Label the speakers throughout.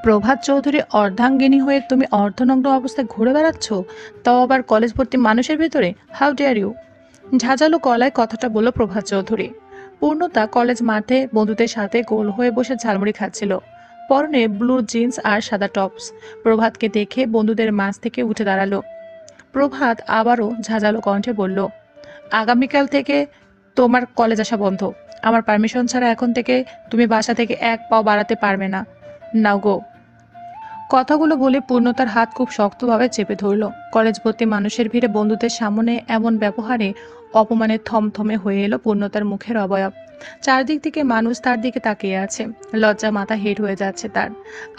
Speaker 1: প্রভাত চৌধুরী অর্ধাঙ্গিনী হয়ে তুমি অর্ধনগ্ন অবস্থায় ঘুরে বেড়াচ্ছ, তাও আবার কলেজ ভর্তি মানুষের ভেতরে? How dare you! ঝাঁঝালো গলায় কথাটা বলল প্রভাত চৌধুরী। পূর্ণতা কলেজ মাঠে বন্ধুদের সাথে গোল হয়ে বসে ঝালমুড়ি খাচ্ছিল, পরনে ব্লু জিন্স আর সাদা টপস। প্রভাতকে দেখে বন্ধুদের মাঝ থেকে উঠে দাঁড়ালো। প্রভাত আবারও ঝাঁঝালো কণ্ঠে বলল, আগামীকাল থেকে তোমার কলেজ আসা বন্ধ। আমার পারমিশন ছাড়া এখন থেকে তুমি বাসা থেকে এক পাও বাড়াতে পারবে না। নাও গো। কথাগুলো বলে পূর্ণতার হাত খুব শক্তভাবে চেপে ধরল। কলেজ ভর্তি মানুষের ভিড়ে বন্ধুদের সামনে এমন ব্যবহারে অপমানে থমথমে হয়ে এলো পূর্ণতার মুখের অবয়ব। চারদিক থেকে মানুষ তার দিকে তাকিয়ে আছে। লজ্জা মাথা হেট হয়ে যাচ্ছে তার।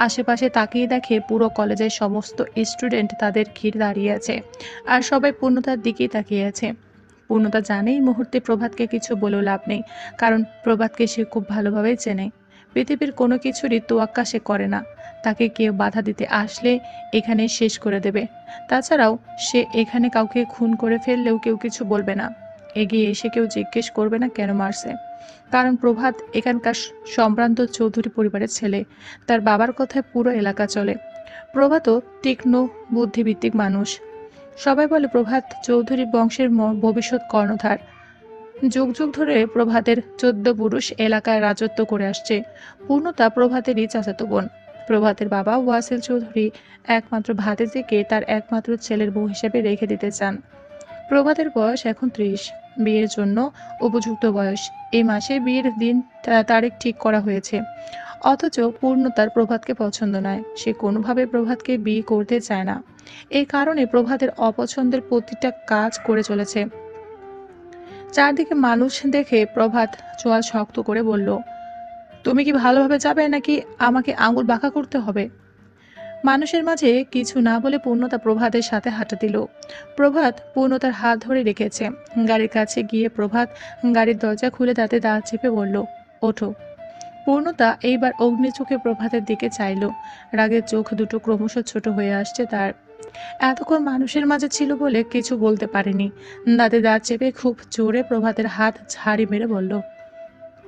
Speaker 1: আশেপাশে তাকিয়ে দেখে পুরো কলেজের সমস্ত স্টুডেন্ট তাদের ঘিরে দাঁড়িয়ে আছে, আর সবাই পূর্ণতার দিকেই তাকিয়ে আছে। পূর্ণতা জানে এই মুহূর্তে প্রভাতকে কিছু বলেও লাভ নেই, কারণ প্রভাতকে সে খুব ভালোভাবেই চেনে। পৃথিবীর কোনো কিছুরই তোয়াক্কা সে করে না। তাকে কেউ বাধা দিতে আসলে এখানে শেষ করে দেবে। তাছাড়াও সে এখানে কাউকে খুন করে ফেললেও কেউ কিছু বলবে না। এগিয়ে এসে কেউ জিজ্ঞেস করবে না কেন মারছে, কারণ প্রভাত এখানকার সম্ভ্রান্ত চৌধুরী পরিবারের ছেলে। তার বাবার কথায় পুরো এলাকা চলে। প্রভাতও তীক্ষ্ণ বুদ্ধিভিত্তিক মানুষ। সবাই বলে প্রভাত চৌধুরী বংশের ভবিষ্যৎ কর্ণধার। যুগ যুগ ধরে প্রভাতের 14 পুরুষ এলাকায় রাজত্ব করে আসছে। পূর্ণতা প্রভাতেরই চাচাতো বোন। প্রভাতের বাবা ওয়াসিল চৌধুরী একমাত্র ভাতিজিকে তার একমাত্র ছেলের বউ হিসেবে রেখে দিতে চান। প্রভাতের বয়স এখন 30, বিয়ের জন্য উপযুক্ত বয়স। এই মাসে বিয়ের দিন তারিখ ঠিক করা হয়েছে। অথচ পূর্ণতার প্রভাতকে পছন্দ নয়। সে কোনোভাবে প্রভাতকে বিয়ে করতে চায় না। এই কারণে প্রভাতের অপছন্দের প্রতিটা কাজ করে চলেছে। চারদিকে মানুষ দেখে প্রভাত চোয়াল শক্ত করে বলল, তুমি কি ভালোভাবে যাবে নাকি আমাকে আঙুল বাঁকা করতে হবে? মানুষের মাঝে কিছু না বলে পূর্ণতা প্রভাতের সাথে হাঁটা দিল। প্রভাত পূর্ণতার হাত ধরে রেখেছে। গাড়ির কাছে গিয়ে প্রভাত গাড়ির দরজা খুলে তাতে দাঁত চেপে বলল, ওঠো। পূর্ণতা এইবার অগ্নি চোখে প্রভাতের দিকে চাইল। রাগের চোখ দুটো ক্রমশ ছোট হয়ে আসছে তার। এতক্ষণ মানুষের মাঝে ছিল বলে কিছু বলতে পারেনি। দাঁতে দাঁত চেপে খুব জোরে প্রভাতের হাত ঝাড়ি মেরে বলল,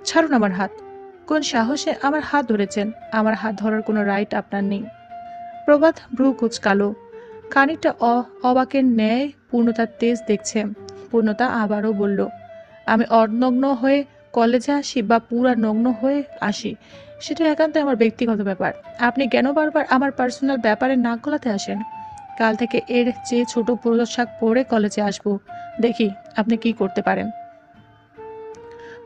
Speaker 1: ছাড়ুন আমার হাত। কোন সাহসে আমার হাত ধরেছেন? আমার হাত ধরার কোনো রাইট আপনার নেই। প্রভাত ভ্রু কুচকালো। খানিকটা অবাকের ন্যায় পূর্ণতার তেজ দেখছে। পূর্ণতা আবারও বলল, আমি অর্ধনগ্ন হয়ে কলেজে আসি বা পুরা নগ্ন হয়ে আসি, সেটা একান্ত আমার ব্যক্তিগত ব্যাপার। আপনি কেন বারবার আমার পার্সোনাল ব্যাপারে নাক গলাতে আসেন? কাল থেকে এর চেয়ে ছোট পোশাক পরে কলেজে আসবো, দেখি আপনি কি করতে পারেন।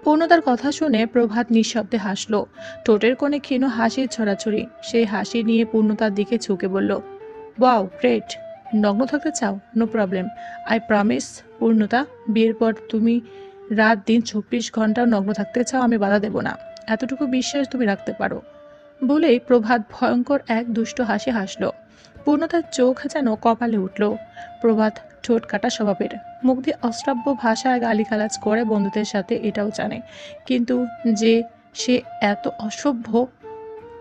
Speaker 1: পূর্ণতার কথা শুনে প্রভাত নিঃশব্দে হাসলো। ঠোঁটের কোণে ক্ষীণ হাসির ছড়াছড়ি। সেই হাসি নিয়ে পূর্ণতার দিকে ঝুঁকে বলল, ওয়াও গ্রেট। নগ্ন থাকতে চাও? No problem, I promise. পূর্ণতা, বিয়ের পর তুমি রাত দিন 24 ঘন্টাও নগ্ন থাকতে চাও, আমি বাধা দেব না। এতটুকু বিশ্বাস তুমি রাখতে পারো। বলেই প্রভাত ভয়ঙ্কর এক দুষ্ট হাসি হাসল। পূর্ণতার চোখ যেন কপালে উঠল। প্রভাত ঠোঁট কাটা স্বভাবের, মুখ দিয়ে অশ্রাব্য ভাষায় গালিগালাজ করে বন্ধুদের সাথে, এটাও জানে। কিন্তু যে সে এত অসভ্য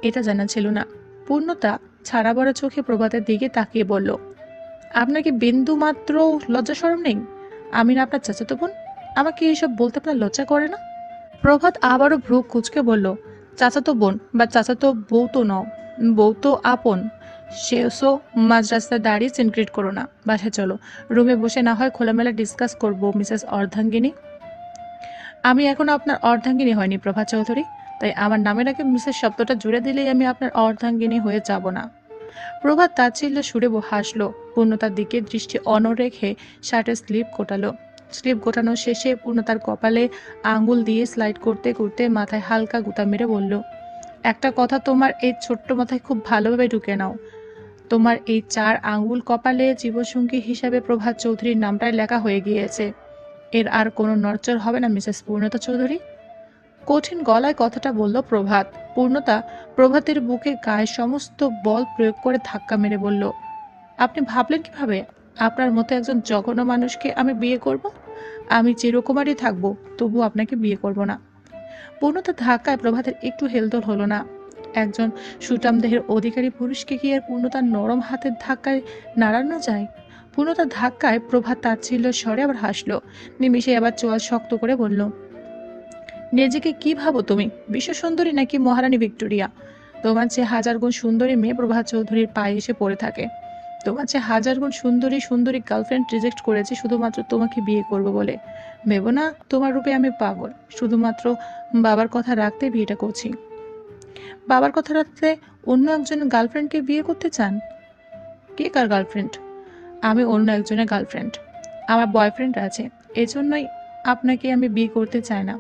Speaker 1: এটা জানা ছিল না। পূর্ণতা ছাড়া বড়া চোখে প্রভাতের দিকে তাকিয়ে বলল, আপনার কি বিন্দু মাত্র লজ্জা শরম নেই? আমি না আপনার চাচাতো বোন? আমাকে এইসব বলতে আপনার লজ্জা করে না? প্রভাত আবারও ভ্রু কুঁচকে বলল, চাচাতো বোন বা চাচাতো বউ তো নও, বউ তো আপন। সো মাঝ রাস্তায় দাঁড়িয়ে সিনক্রেট করো না, বাসায় চলো। রুমে বসে না হয় খোলামেলা ডিসকাস করবো মিসেস অর্ধাঙ্গিনী। আমি এখন আপনার অর্ধাঙ্গিনী হয়নি প্রভা চৌধুরী, তাই আমার নামের আগে মিসেস শব্দটা জুড়ে দিলেই আমি আপনার অর্ধাঙ্গিনী হয়ে যাব না। প্রভাত তাচ্ছিল্য সুরে হাসলো। পূর্ণতার দিকে দৃষ্টি অনড় রেখে শার্টের স্লিপ গোটালো। স্লিপ গোটানো শেষে পূর্ণতার কপালে আঙ্গুল দিয়ে স্লাইড করতে করতে মাথায় হালকা গুঁতা মেরে বলল, একটা কথা তোমার এই ছোট্ট মাথায় খুব ভালোভাবে ঢুকে নাও। তোমার এই 4 আঙ্গুল কপালে জীবসঙ্গী হিসাবে প্রভাত চৌধুরীর নামটাই লেখা হয়ে গিয়েছে। এর আর কোনো নড়চড় হবে না মিসেস পূর্ণতা চৌধুরী। কঠিন গলায় কথাটা বলল প্রভাত। পূর্ণতা প্রভাতের বুকে গায়ে সমস্ত বল প্রয়োগ করে ধাক্কা মেরে বলল, আপনি ভাবলেন কিভাবে আপনার মতো একজন জঘন্য মানুষকে আমি বিয়ে করব? আমি চিরকুমারী থাকবো, তবু আপনাকে বিয়ে করব না। পূর্ণতার ধাক্কায় প্রভাতের একটু হেলদোল হলো না। একজন সুটাম দেহের অধিকারী পুরুষকে কি আর পূর্ণতার নরম হাতের ধাক্কায় নাড়ানো যায়? পূর্ণতার ধাক্কায় প্রভাত তাচ্ছিল্য স্বরে আবার হাসলো। নিমিষে আবার চোয়াল শক্ত করে বলল, নিজেকে কি ভাবো তুমি, বিশ্ব সুন্দরী নাকি মহারানী ভিক্টোরিয়া? তোমার চেয়ে হাজার গুণ সুন্দরী মেয়ে প্রভাত চৌধুরীর পায়ে এসে পড়ে থাকে। তোমার চেয়ে হাজার গুণ সুন্দরী সুন্দরী গার্লফ্রেন্ড রিজেক্ট করেছে শুধুমাত্র তোমাকে বিয়ে করবো বলে। ভেবো না তোমার রূপে আমি পাগল। শুধুমাত্র বাবার কথা রাখতে বিয়েটা করছি। বাবার কথা রাখতে অন্য একজন গার্লফ্রেন্ডকে বিয়ে করতে চান? কে কার গার্লফ্রেন্ড? আমি অন্য একজনের গার্লফ্রেন্ড। আমার বয়ফ্রেন্ড আছে, এজন্যই আপনাকে আমি বিয়ে করতে চাই না।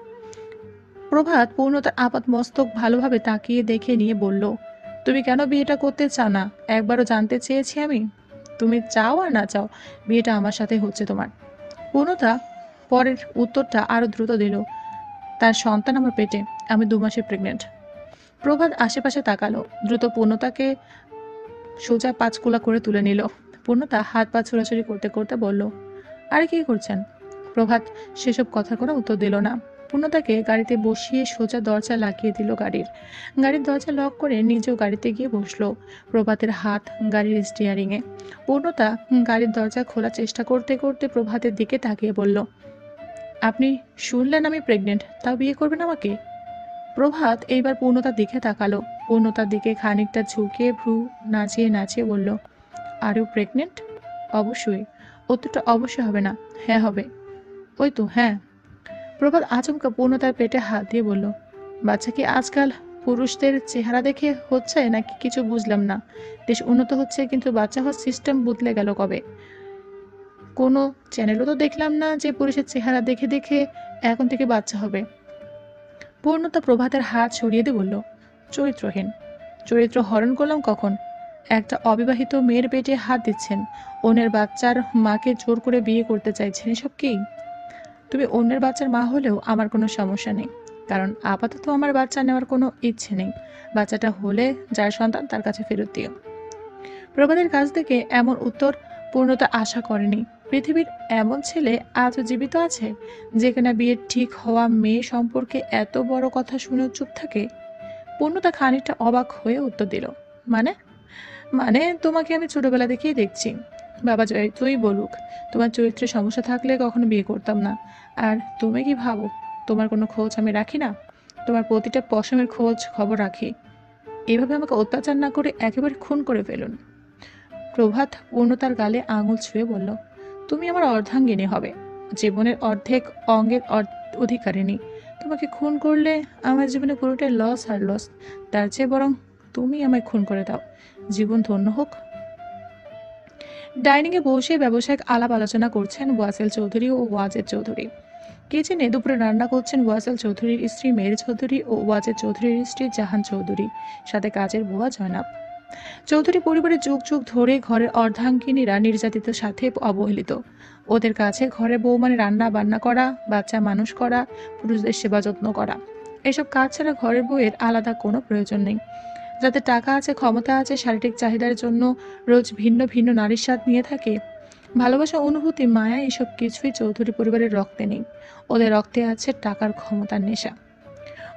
Speaker 1: প্রভাত পূর্ণতার আপাত মস্তক ভালোভাবে তাকিয়ে দেখে নিয়ে বলল, তুমি কেন বিয়েটা করতে চাও না একবারও জানতে চেয়েছি আমি। তুমি চাও আর না চাও, বিয়েটা আমার সাথে হচ্ছে তোমার। পূর্ণতা পরের উত্তরটা আরো দ্রুত দিল, তার সন্তান আমার পেটে, আমি 2 মাসে প্রেগনেন্ট। প্রভাত আশেপাশে তাকালো, দ্রুত পূর্ণতাকে সোজা পাঁচকুলা করে তুলে নিল। পূর্ণতা হাত পা ছোড়াছুড়ি করতে করতে বলল, আরে কি করছেন? প্রভাত সেসব কথার কোনো উত্তর দিল না। পূর্ণতাকে গাড়িতে বসিয়ে সোজা দরজা লাগিয়ে দিল গাড়ির দরজা লক করে নিজেও গাড়িতে গিয়ে বসলো। প্রভাতের হাত গাড়ির স্টিয়ারিংয়ে। পূর্ণতা গাড়ির দরজা খোলার চেষ্টা করতে করতে প্রভাতের দিকে তাকিয়ে বলল, আপনি শুনলেন আমি প্রেগনেন্ট, তাও বিয়ে করবেন আমাকে? প্রভাত এইবার পূর্ণতার দিকে তাকালো। পূর্ণতার দিকে খানিকটা ঝুঁকে ভ্রু নাচিয়ে নাচিয়ে বলল, আর ইউ প্রেগনেন্ট? অবশ্যই। উত্তরটা অবশ্যই হবে না, হ্যাঁ হবে। ওই তো হ্যাঁ। প্রভাত আচমকা পূর্ণতার পেটে হাত দিয়ে বলল, বাচ্চা কি আজকাল পুরুষদের চেহারা দেখে হচ্ছে নাকি কিছু বুঝলাম না। দেশ উন্নত হচ্ছে কিন্তু বাচ্চা হওয়ার সিস্টেম বদলে গেল কবে? কোনো চ্যানেলও তো দেখলাম না যে পুরুষের চেহারা দেখে দেখে এখন থেকে বাচ্চা হবে। পূর্ণতা প্রভাতের হাত সরিয়ে দিয়ে বলল, চরিত্রহীন। চরিত্র হরণ করলাম কখন? একটা অবিবাহিত মেয়ের পেটে হাত দিচ্ছেন, অন্যের বাচ্চার মাকে জোর করে বিয়ে করতে চাইছেন, এসব কি? তুমি অন্যের বাচ্চার মা হলেও আমার কোনো সমস্যা নেই, কারণ আপাতত আমার বাচ্চা নেওয়ার কোনো ইচ্ছে নেই। বাচ্চাটা হলে যার সন্তান তার কাছে ফেরত দিও। প্রভাতের কাছ থেকে এমন উত্তর পূর্ণতা আশা করেনি। পৃথিবীর এমন ছেলে আজও জীবিত আছে যেখানে বিয়ের ঠিক হওয়া মেয়ে সম্পর্কে এত বড় কথা শুনেও চুপ থাকে? পূর্ণতা খানিকটা অবাক হয়ে উত্তর দিল, মানে মানে তোমাকে আমি ছোটবেলা থেকেই দেখছি। বাবা তুই বলুক, তোমার চরিত্রে সমস্যা থাকলে কখনো বিয়ে করতাম না। আর তুমি কি ভাবো তোমার কোনো খোঁজ আমি রাখি না? তোমার প্রতিটা পশমের খোঁজ খবর রাখি। এভাবে আমাকে অত্যাচার না করে একেবারে খুন করে ফেলুন। প্রভাত পূর্ণতার গালে আঙুল ছুঁয়ে বলল, তুমি আমার অর্ধাঙ্গিনী হবে, জীবনের অর্ধেক অঙ্গের অধিকারিণী। তোমাকে খুন করলে আমার জীবনে পুরোটাই লস আর লস। তার চেয়ে বরং তুমি আমায় খুন করে দাও, জীবন ধন্য হোক। ডাইনিংয়ে বসে ব্যবসায়িক আলাপ আলোচনা করছেন ওয়াসেল চৌধুরী ও ওয়াজেদ চৌধুরী। কিচেনে দুপুরে রান্না করছেন ওয়াসেল চৌধুরীর স্ত্রী মেহের চৌধুরী ও ওয়াজেদ চৌধুরীর স্ত্রী জাহান চৌধুরী, সাথে কাজের বুয়া জয়নাব। চৌধুরী পরিবারের যুগ যুগ ধরে ঘরের অর্ধাঙ্গিনীরা নির্যাতিত সাথে অবহেলিত। ওদের কাছে ঘরে বউ মানে রান্না বান্না করা, বাচ্চা মানুষ করা, পুরুষদের সেবা যত্ন করা। এসব কাজ ছাড়া ঘরের বউয়ের আলাদা কোনো প্রয়োজন নেই। যাদের টাকা আছে, ক্ষমতা আছে, শারীরিক চাহিদার জন্য রোজ ভিন্ন ভিন্ন নারীর স্বাদ নিয়ে থাকে, ভালোবাসা, অনুভূতি, মায়া, এসব কিছুই চৌধুরী পরিবারের রক্তে নেই। ওদের রক্তে আছে টাকার ক্ষমতার নেশা।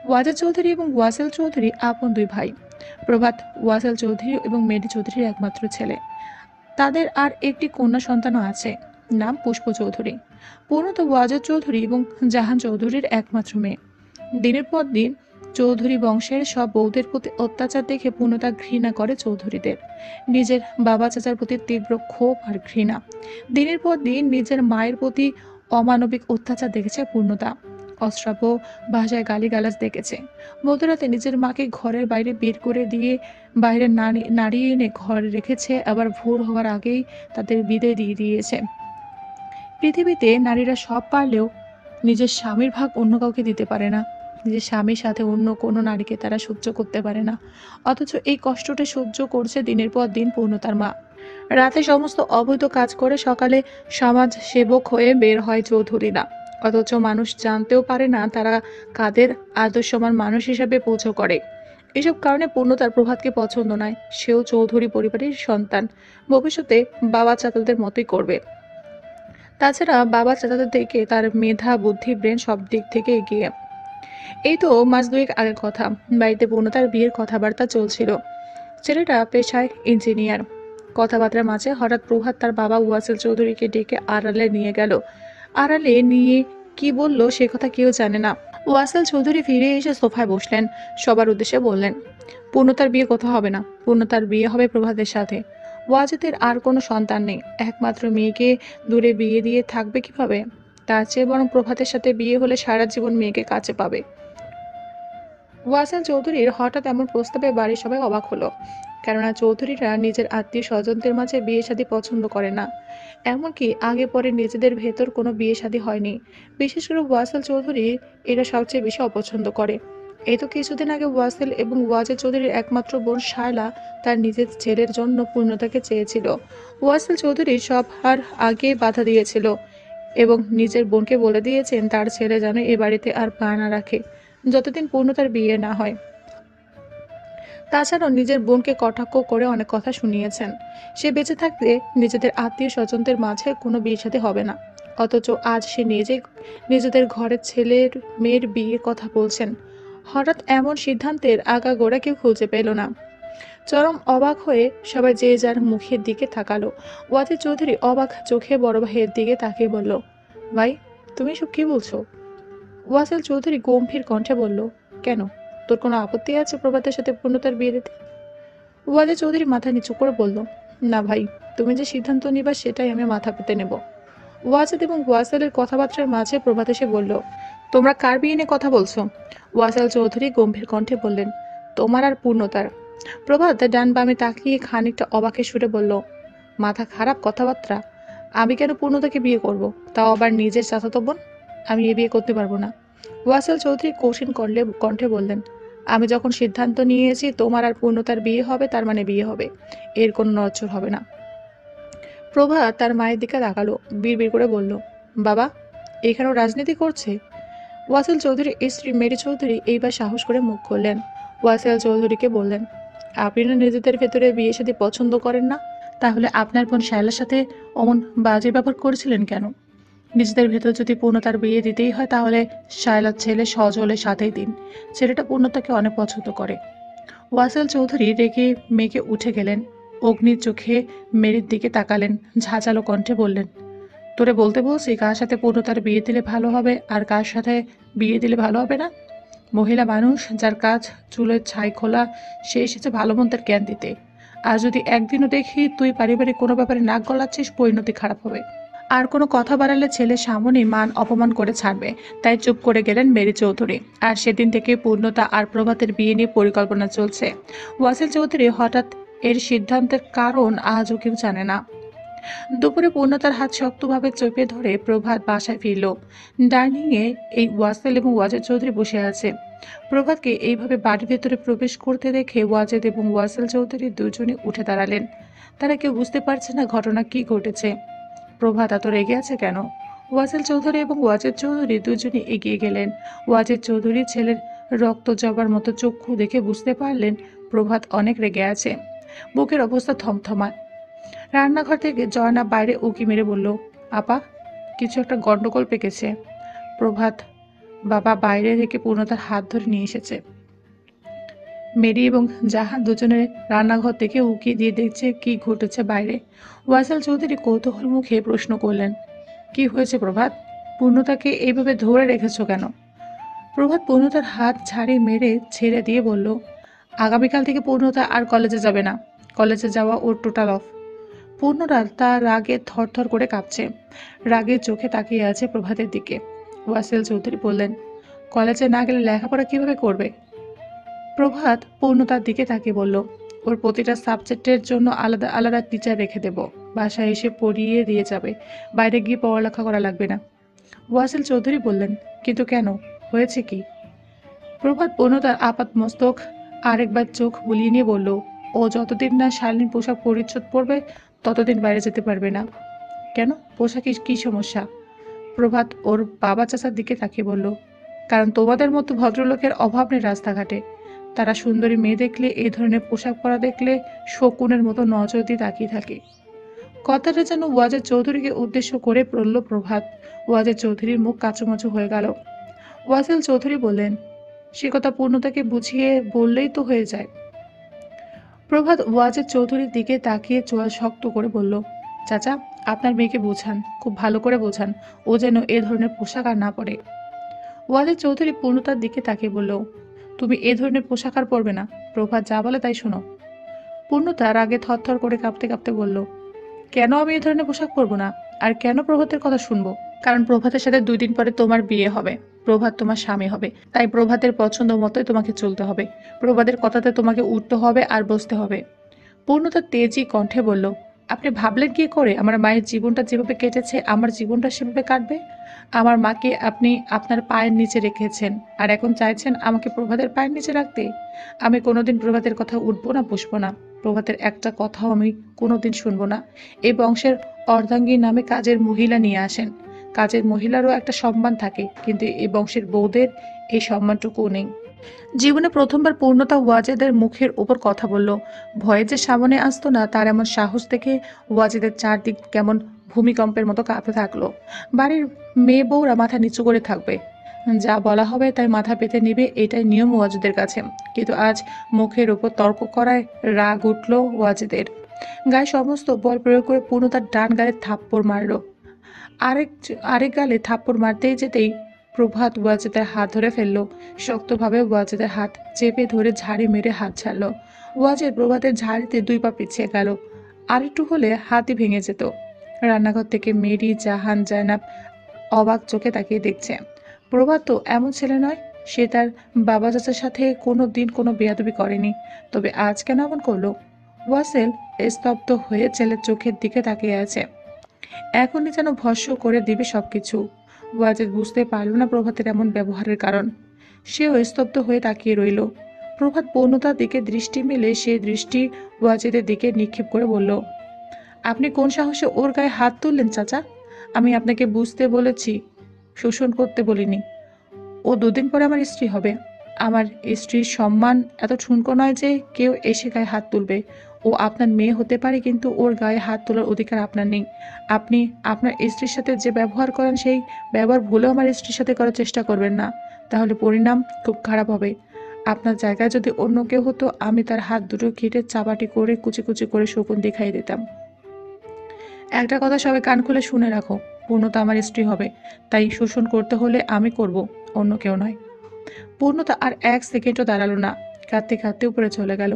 Speaker 1: ওয়াজেদ চৌধুরী এবং ওয়াসেল চৌধুরী আপন 2 ভাই। প্রভাত ওয়াসেল চৌধুরী এবং মেডি চৌধুরীর একমাত্র ছেলে। তাদের আর একটি কন্যা সন্তানও আছে, নাম পুষ্প চৌধুরী। পূর্ণত ওয়াজেদ চৌধুরী এবং জাহান চৌধুরীর একমাত্র মেয়ে। দিনের পর দিন চৌধুরী বংশের সব বউদের প্রতি অত্যাচার দেখে পূর্ণতা ঘৃণা করে চৌধুরীদের। নিজের বাবা চাচার প্রতি তীব্র ক্ষোভ আর ঘৃণা। দিনের পর দিন নিজের মায়ের প্রতি অমানবিক অত্যাচার দেখেছে পূর্ণতা। অশ্রাব্য ভাষায় গালিগালাজ দেখেছে। মধ্যরাতে নিজের মাকে ঘরের বাইরে বের করে দিয়ে বাইরে নাড়িয়ে এনে ঘরে রেখেছে, আবার ভোর হওয়ার আগেই তাদের বিদায় দিয়ে দিয়েছে। পৃথিবীতে নারীরা সব পারলেও নিজের স্বামীর ভাগ অন্য কাউকে দিতে পারে না। নিজের স্বামীর সাথে অন্য কোনো নারীকে তারা সহ্য করতে পারে না। অথচ এই কষ্টটা সহ্য করছে দিনের পর দিন পূর্ণতার মা। রাতে সমস্ত অবৈধ কাজ করে সকালে সমাজ সেবক হয়ে বের হয় চৌধুরীরা। অথচ মানুষ জানতেও পারে না তারা কাদের আদর্শমান মানুষ হিসাবে পুজো করে। এসব কারণে পূর্ণতার প্রভাতকে পছন্দ নয়। সেও চৌধুরী পরিবারের সন্তান, ভবিষ্যতে বাবা চাচাদের মতোই করবে। তাছাড়া বাবা চাচাদের থেকে তার মেধা, বুদ্ধি, ব্রেন সব দিক থেকে এগিয়ে। এই তো মাস 2 আগের কথা, বাড়িতে পূর্ণতার বিয়ের কথাবার্তা চলছিল। ছেলেটা পেশায় ইঞ্জিনিয়ার। কথাবার্তার মাঝে হঠাৎ প্রভাত তার বাবা ওয়াসেল চৌধুরীকে ডেকে আড়ালে নিয়ে গেল। আড়ালে নিয়ে কি বলল সে কথা কেউ জানে না। ওয়াসেল চৌধুরী ফিরে এসে সোফায় বসলেন, সবার উদ্দেশ্যে বললেন, পূর্ণতার বিয়ে কোথাও হবে না, পূর্ণতার বিয়ে হবে প্রভাতের সাথে। ওয়াজেদের আর কোনো সন্তান নেই, একমাত্র মেয়েকে দূরে বিয়ে দিয়ে থাকবে কিভাবে? তার চেয়ে বরং প্রভাতের সাথে বিয়ে হলে সারা জীবন মেয়েকে কাছে পাবে। ওয়াসেল চৌধুরীর হঠাৎ এমন প্রস্তাবে বাড়ির সবাই অবাক হলো, কেননা চৌধুরীরা নিজের আত্মীয় স্বজনদের মাঝে বিয়ে শাদী পছন্দ করে না। এমনকি আগে পরে নিজেদের ভেতর কোনো বিয়ে শাদী হয়নি। বিশেষ করে ওয়াসেল চৌধুরী এরা সবচেয়ে বেশি অপছন্দ করে। এই তো কিছুদিন আগে ওয়াসেল এবং ওয়াজেদ চৌধুরীর একমাত্র বোন শায়লা তার নিজের ছেলের জন্য পূর্ণতাকে চেয়েছিল। ওয়াসেল চৌধুরী সবার আগে বাধা দিয়েছিল এবং নিজের বোনকে বলে দিয়েছেন তার ছেলে যেন এ বাড়িতে আর পা না রাখে যতদিন পূর্ণতার বিয়ে না হয়। তাছাড়াও নিজের বোনকে কটাক্ষ করে অনেক কথা শুনিয়েছেন। সে বেঁচে থাকতে নিজেদের আত্মীয় স্বজনদের মাঝে কোনো বিয়ে শাদী হবে না, অথচ আজ সে নিজেই নিজেদের ঘরের ছেলের মেয়ের বিয়ের কথা বলছেন। হঠাৎ এমন সিদ্ধান্তের আগাগোড়া কেউ খুঁজে পেল না। চরম অবাক হয়ে সবাই যে যার মুখের দিকে তাকালো। ওয়াজিদ চৌধুরী অবাক চোখে বড় ভাইয়ের দিকে তাকিয়ে বলল, ভাই, তুমি সব কি বলছো? ওয়াসেল চৌধুরী গম্ভীর কণ্ঠে বলল, কেন, তোর কোনো আপত্তি আছে প্রভাতের সাথে পূর্ণতার বিয়ে দিতে? ওয়াজেদ চৌধুরী মাথা নিচু করে বলল, না ভাই, তুমি যে সিদ্ধান্ত নিবা সেটাই আমি মাথা পেতে নেব। ওয়াজেদ এবং ওয়াসেলের কথাবার্তার মাঝে প্রভাত এসে বলল, তোমরা কার বিয়ে নিয়ে কথা বলছো? ওয়াসেল চৌধুরী গম্ভীর কণ্ঠে বললেন, তোমার আর পূর্ণতার। প্রভাত ডান বামে তাকিয়ে খানিকটা অবাকে সুরে বলল, মাথা খারাপ কথাবার্তা? আমি কেন পূর্ণতাকে বিয়ে করব, তাও আবার নিজের চাচাতো বোন? আমি এ বিয়ে করতে পারবো না। ওয়াসেল চৌধুরী কঠিন কণ্ঠে বললেন, আমি যখন সিদ্ধান্ত নিয়েছি তোমার আর পূর্ণতার বিয়ে হবে, তার মানে বিয়ে হবে, এর কোনো নড়চড় হবে না। প্রভা তার মায়ের দিকে তাকালো, বিড়বিড় করে বলল, বাবা, এখানেও রাজনীতি করছে? ওয়াসেল চৌধুরীর স্ত্রী মেরি চৌধুরী এইবার সাহস করে মুখ খুললেন। ওয়াসেল চৌধুরীকে বললেন, আপনি না নিজেদের ভেতরে বিয়ে শাদী পছন্দ করেন না, তাহলে আপনার বোন শায়লার সাথে অমন বাজে ব্যবহার করেছিলেন কেন? নিজেদের ভেতর যদি পূর্ণতার বিয়ে দিতেই হয় তাহলে শায়লার ছেলে সজলের সাথেই দিন। ছেলেটা পূর্ণতাকে অনেক পছন্দ করে। ওয়াসেল চৌধুরী রেগে মেঘে উঠে গেলেন, অগ্নির চোখে মেরির দিকে তাকালেন, ঝাঁঝালো কণ্ঠে বললেন, তোরে বলতে বলছি কার সাথে পূর্ণতার বিয়ে দিলে ভালো হবে আর কার সাথে বিয়ে দিলে ভালো হবে না? মহিলা মানুষ, যার কাজ চুলের ছাই খোলা, সে এসেছে ভালো মন্দের জ্ঞান দিতে। আর যদি একদিনও দেখি তুই পারিবারিক কোনো ব্যাপারে নাক গলাচ্ছিস, পরিণতি খারাপ হবে। আর কোনো কথা বাড়ালে ছেলের সামনে মান অপমান করে ছাড়বে। তাই চুপ করে গেলেন মেরি চৌধুরী। আর সেদিন থেকে পূর্ণতা আর প্রভাতের বিয়ে নিয়ে পরিকল্পনা চলছে। ওয়াসিল চৌধুরী হঠাৎ এর সিদ্ধান্তের কারণ আজও কেউ জানে না। দুপুরে পূর্ণতার হাত শক্তভাবে চেপে ধরে প্রভাত বাসায় ফিরল। ডাইনিংয়ে এই ওয়াসেল এবং ওয়াজেদ চৌধুরী বসে আছে। প্রভাতকে এইভাবে বাড়ির ভেতরে প্রবেশ করতে দেখে ওয়াজেদ এবং ওয়াসেল চৌধুরী দুজনে উঠে দাঁড়ালেন। তারা কেউ বুঝতে পারছে না ঘটনা কি ঘটেছে। প্রভাত এত রেগে আছে কেন? ওয়াসেল চৌধুরী এবং ওয়াজেদ চৌধুরী দুজনে এগিয়ে গেলেন। ওয়াজেদ চৌধুরী ছেলের রক্ত জবার মতো চক্ষু দেখে বুঝতে পারলেন প্রভাত অনেক রেগে আছে। বুকের অবস্থা থমথমা। রান্নাঘর থেকে জয়না বাইরে উকি মেরে বলল, আপা, কিছু একটা গন্ডগোল পেকেছে। প্রভাত বাবা বাইরে থেকে পূর্ণতার হাত ধরে নিয়ে এসেছে। মেরি এবং জাহান দুজনে রান্নাঘর থেকে উকি দিয়ে দেখছে কি ঘটেছে বাইরে। ওয়াসেল চৌধুরী কৌতূহল মুখে প্রশ্ন করলেন, কি হয়েছে প্রভাত? পূর্ণতাকে এইভাবে ধরে রেখেছ কেন? প্রভাত পূর্ণতার হাত ঝাড়ি মেরে ছেড়ে দিয়ে বলল, আগামীকাল থেকে পূর্ণতা আর কলেজে যাবে না। কলেজে যাওয়া ওর টোটাল অফ। পূর্ণরা তার রাগে থরথর করে কাঁপছে, রাগের চোখে তাকিয়ে আছে প্রভাতের দিকে। ওয়াসেল চৌধুরী বললেন, কলেজে না গেলে লেখাপড়া কিভাবে করবে? প্রভাত পূর্ণতার দিকে তাকিয়ে বলল, ওর প্রতিটা সাবজেক্টের জন্য আলাদা আলাদা টিচার রেখে দেব, বাসায় এসে পড়িয়ে দিয়ে যাবে, বাইরে গিয়ে পড়ালেখা করা লাগবে না। ওয়াসেল চৌধুরী বললেন, কিন্তু কেন, হয়েছে কি? প্রভাত পূর্ণতার আপাত মস্তক আরেকবার চোখ বুলিয়ে নিয়ে বলল, ও যতদিন না শালীন পোশাক পরিচ্ছদ পরবে ততদিন বাইরে যেতে পারবে না। কেন, পোশাকে কি সমস্যা? প্রভাত ওর বাবা চাচার দিকে তাকিয়ে বলল, কারণ তোমাদের মতো ভদ্রলোকের অভাব নেই রাস্তাঘাটে। তারা সুন্দরী মেয়ে দেখলে, এই ধরনের পোশাক পরা দেখলে শকুনের মতো নজর দিয়ে তাকিয়ে থাকে। কথাটা যেন ওয়াজেদ চৌধুরীকে উদ্দেশ্য করে পড়ল প্রভাত। ওয়াজেদ চৌধুরীর মুখ কাঁচুমাচু হয়ে গেল। ওয়াসেল চৌধুরী বললেন, সে কথা পূর্ণতাকে বুঝিয়ে বললেই তো হয়ে যায়। প্রভাত ওয়াজেদ চৌধুরীর দিকে তাকিয়ে চোয়াল শক্ত করে বলল, চাচা, আপনার মেয়েকে বোঝান, খুব ভালো করে বোঝান, ও যেন এ ধরনের পোশাক আর না পরে। ওয়াজেদ চৌধুরী পূর্ণতার দিকে তাকিয়ে বলল, তুমি এ ধরনের পোশাক আর পরবে না। প্রভাত যা বলে তাই শোনো। পূর্ণতা রাগে থরথর করে কাঁপতে কাঁপতে বলল, কেন আমি এই ধরনের পোশাক পরবো না? আর কেন প্রভাতের কথা শুনবো? কারণ প্রভাতের সাথে 2 দিন পরে তোমার বিয়ে হবে। প্রভাত তোমার স্বামী হবে। তাই প্রভাতের পছন্দ মতোই তোমাকে চলতে হবে। প্রভাতের কথাতে তোমাকে উঠতে হবে আর বসতে হবে। পূর্ণতা তেজি কণ্ঠে বলল, আপনি ভাবলেন কি করে আমার মায়ের জীবনটা যেভাবে কেটেছে আমার জীবনটা সেভাবে কাটবে? আমার মাকে আপনি আপনার পায়ের নিচে রেখেছেন আর এখন চাইছেন আমাকে প্রভাতের পায়ের নিচে রাখতে? আমি কোনোদিন প্রভাতের কথা উঠবো না, বসবো না। প্রভাতের একটা কথাও আমি কোনোদিন শুনবো না। এই বংশের অর্ধাঙ্গী নামে কাজের মহিলা নিয়ে আসেন। কাজের মহিলারও একটা সম্মান থাকে, কিন্তু এই বংশের বউদের এই সম্মানটুকুও নেই। জীবনে প্রথমবার পূর্ণতা ওয়াজেদের মুখের উপর কথা বলল। ভয়ে যে সামনে আসতো না তার এমন সাহস দেখে ওয়াজেদের চারদিক কেমন ভূমিকম্পের মতো কাঁপতে থাকলো। বাড়ির মেয়ে বউরা মাথা নিচু করে থাকবে, যা বলা হবে তাই মাথা পেতে নিবে, এটাই নিয়ম ওয়াজেদের কাছে। কিন্তু আজ মুখের উপর তর্ক করায় রাগ উঠল ওয়াজেদের। গায়ে সমস্ত বল প্রয়োগ করে পূর্ণতার ডান গালে থাপ্পড় মারল। আরেক আরেক গালে থাপ্পড় মারতেই যেতেই প্রভাত ওয়াজেদের হাত ধরে ফেললো। শক্তভাবে ওয়াজেদের হাত চেপে ধরে ঝাড়ি মেরে হাত ছাড়ল। ওয়াজেদ প্রভাতের ঝাড়িতে 2 পা পিছিয়ে গেল। আরেকটু হলে হাতই ভেঙে যেত। রান্নাঘর থেকে মেরি, জাহান, জায়নাব অবাক চোখে তাকিয়ে দেখছে। প্রভাত তো এমন ছেলে নয়, সে তার বাবা চাচার সাথে কোনো দিন কোনো বেয়াদবি করেনি, তবে আজ কেন এমন করলো? ওয়াসেল স্তব্ধ হয়ে ছেলের চোখের দিকে তাকিয়ে আছে। এখনই যেন ভস্ম করে দিবে সবকিছু। ওয়াজেদ বুঝতে পারল না প্রভাতের এমন ব্যবহারের কারণ। সেও স্তব্ধ হয়ে তাকিয়ে রইল। প্রভাত পূর্ণতার দিকে দৃষ্টি মেলে সে দৃষ্টি ওয়াজেদের দিকে নিক্ষেপ করে বলল, আপনি কোন সাহসে ওর গায়ে হাত তুললেন চাচা? আমি আপনাকে বুঝতে বলেছি, শোষণ করতে বলিনি। ও 2 দিন পরে আমার স্ত্রী হবে। আমার স্ত্রীর সম্মান এত ঠুনকো নয় যে কেউ এসে গায়ে হাত তুলবে। ও আপনার মেয়ে হতে পারে, কিন্তু ওর গায়ে হাত তোলার অধিকার আপনার নেই। আপনি আপনার স্ত্রীর সাথে যে ব্যবহার করেন সেই ব্যবহার ভুলেও আমার স্ত্রীর সাথে করার চেষ্টা করবেন না, তাহলে পরিণাম খুব খারাপ হবে। আপনার জায়গায় যদি অন্য কেউ হতো আমি তার হাত দুটো কেটে চাপাটি করে কুচি কুচি করে শকুন দেখাই দিতাম। একটা কথা সবাই কান খুলে শুনে রাখো, পূর্ণতা আমার স্ত্রী হবে, তাই শোষণ করতে হলে আমি করব, অন্য কেউ নয়। পূর্ণতা আর 1 সেকেন্ডও দাঁড়ালো না, কাঁদতে কাঁদতে উপরে চলে গেল।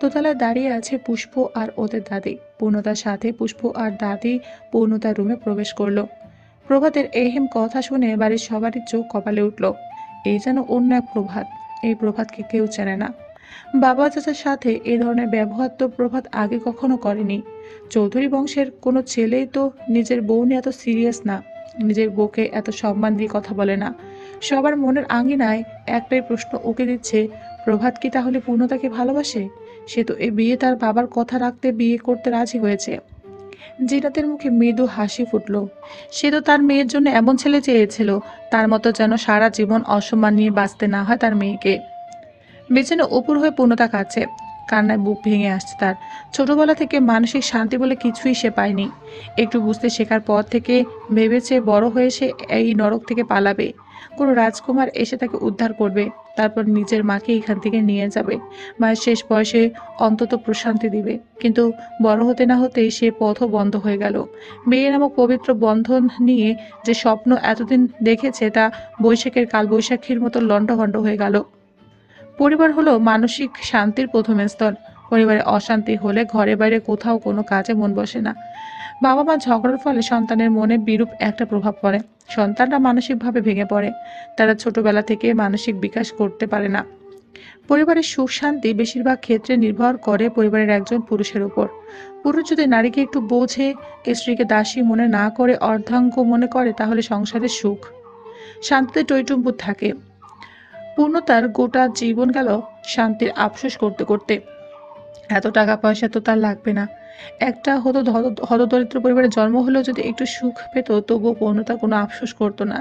Speaker 1: দোতলায় দাঁড়িয়ে আছে পুষ্প আর ওদের দাদি। পূর্ণতার সাথে পুষ্প আর দাদি পূর্ণতার রুমে প্রবেশ করলো। প্রভাতের এহেম কথা শুনে বাড়ির সবারই চোখ কপালে উঠল। এই যেন অন্য এক প্রভাত। এই প্রভাতকে কেউ চেনে না। বাবা চাচার সাথে এই ধরনের ব্যবহার তো প্রভাত আগে কখনো করেনি। চৌধুরী বংশের কোনো ছেলেই তো নিজের বউ নিয়ে এত সিরিয়াস না, নিজের বউকে এত সম্মান দিয়ে কথা বলে না। সবার মনের আঙিনায় একটাই প্রশ্ন উকি দিচ্ছে, প্রভাত কি তাহলে পূর্ণতাকে ভালোবাসে? সে তো এ বিয়ে তার বাবার কথা রাখতে বিয়ে করতে রাজি হয়েছে। জিনাতের মুখে মৃদু হাসি ফুটল। সে তো তার মেয়ের জন্য এমন ছেলে চেয়েছিল, তার মতো যেন সারা জীবন অসম্মান নিয়ে বাঁচতে না হয় তার মেয়েকে। বিছানা উপর হয়ে পূর্ণতা কাছে, কান্নায় বুক ভেঙে আসছে তার। ছোটবেলা থেকে মানসিক শান্তি বলে কিছুই সে পায়নি। একটু বুঝতে শেখার পর থেকে ভেবেছে বড় হয়ে সে এই নরক থেকে পালাবে। কোনো রাজকুমার এসে তাকে উদ্ধার করবে, তারপর নিজের মাকে এখান থেকে নিয়ে যাবে, মায়ের শেষ বয়সে অন্তত প্রশান্তি দিবে। কিন্তু বড় হতে না হতেই সে পথও বন্ধ হয়ে গেল। বিয়ে নামক পবিত্র বন্ধন নিয়ে যে স্বপ্ন এতদিন দেখেছে তা বৈশাখের কালবৈশাখীর মতো লণ্ডভণ্ড হয়ে গেল। পরিবার হলো মানসিক শান্তির প্রথম স্তর। পরিবারে অশান্তি হলে ঘরে বাইরে কোথাও কোনো কাজে মন বসে না। বাবা মা ঝগড়ার ফলে সন্তানের মনে বিরূপ একটা প্রভাব পড়ে। সন্তানরা মানসিকভাবে ভেঙে পড়ে। তারা ছোটবেলা থেকে মানসিক বিকাশ করতে পারে না। পরিবারের সুখ শান্তি বেশিরভাগ ক্ষেত্রে নির্ভর করে পরিবারের একজন পুরুষের উপর। পুরুষ যদি নারীকে একটু বোঝে, স্ত্রীকে দাসী মনে না করে অর্ধাঙ্গ মনে করে, তাহলে সংসারের সুখ শান্তিতে টইটুম্বুর থাকে। পূর্ণতার গোটা জীবন গেল শান্তির আফসোস করতে করতে। এত টাকা পয়সা তো তার লাগবে না। একটা হতদরিদ্র পরিবারে জন্ম হলেও যদি একটু সুখ পেত, তবুও পূর্ণতা কোনো আফসোস করতো না।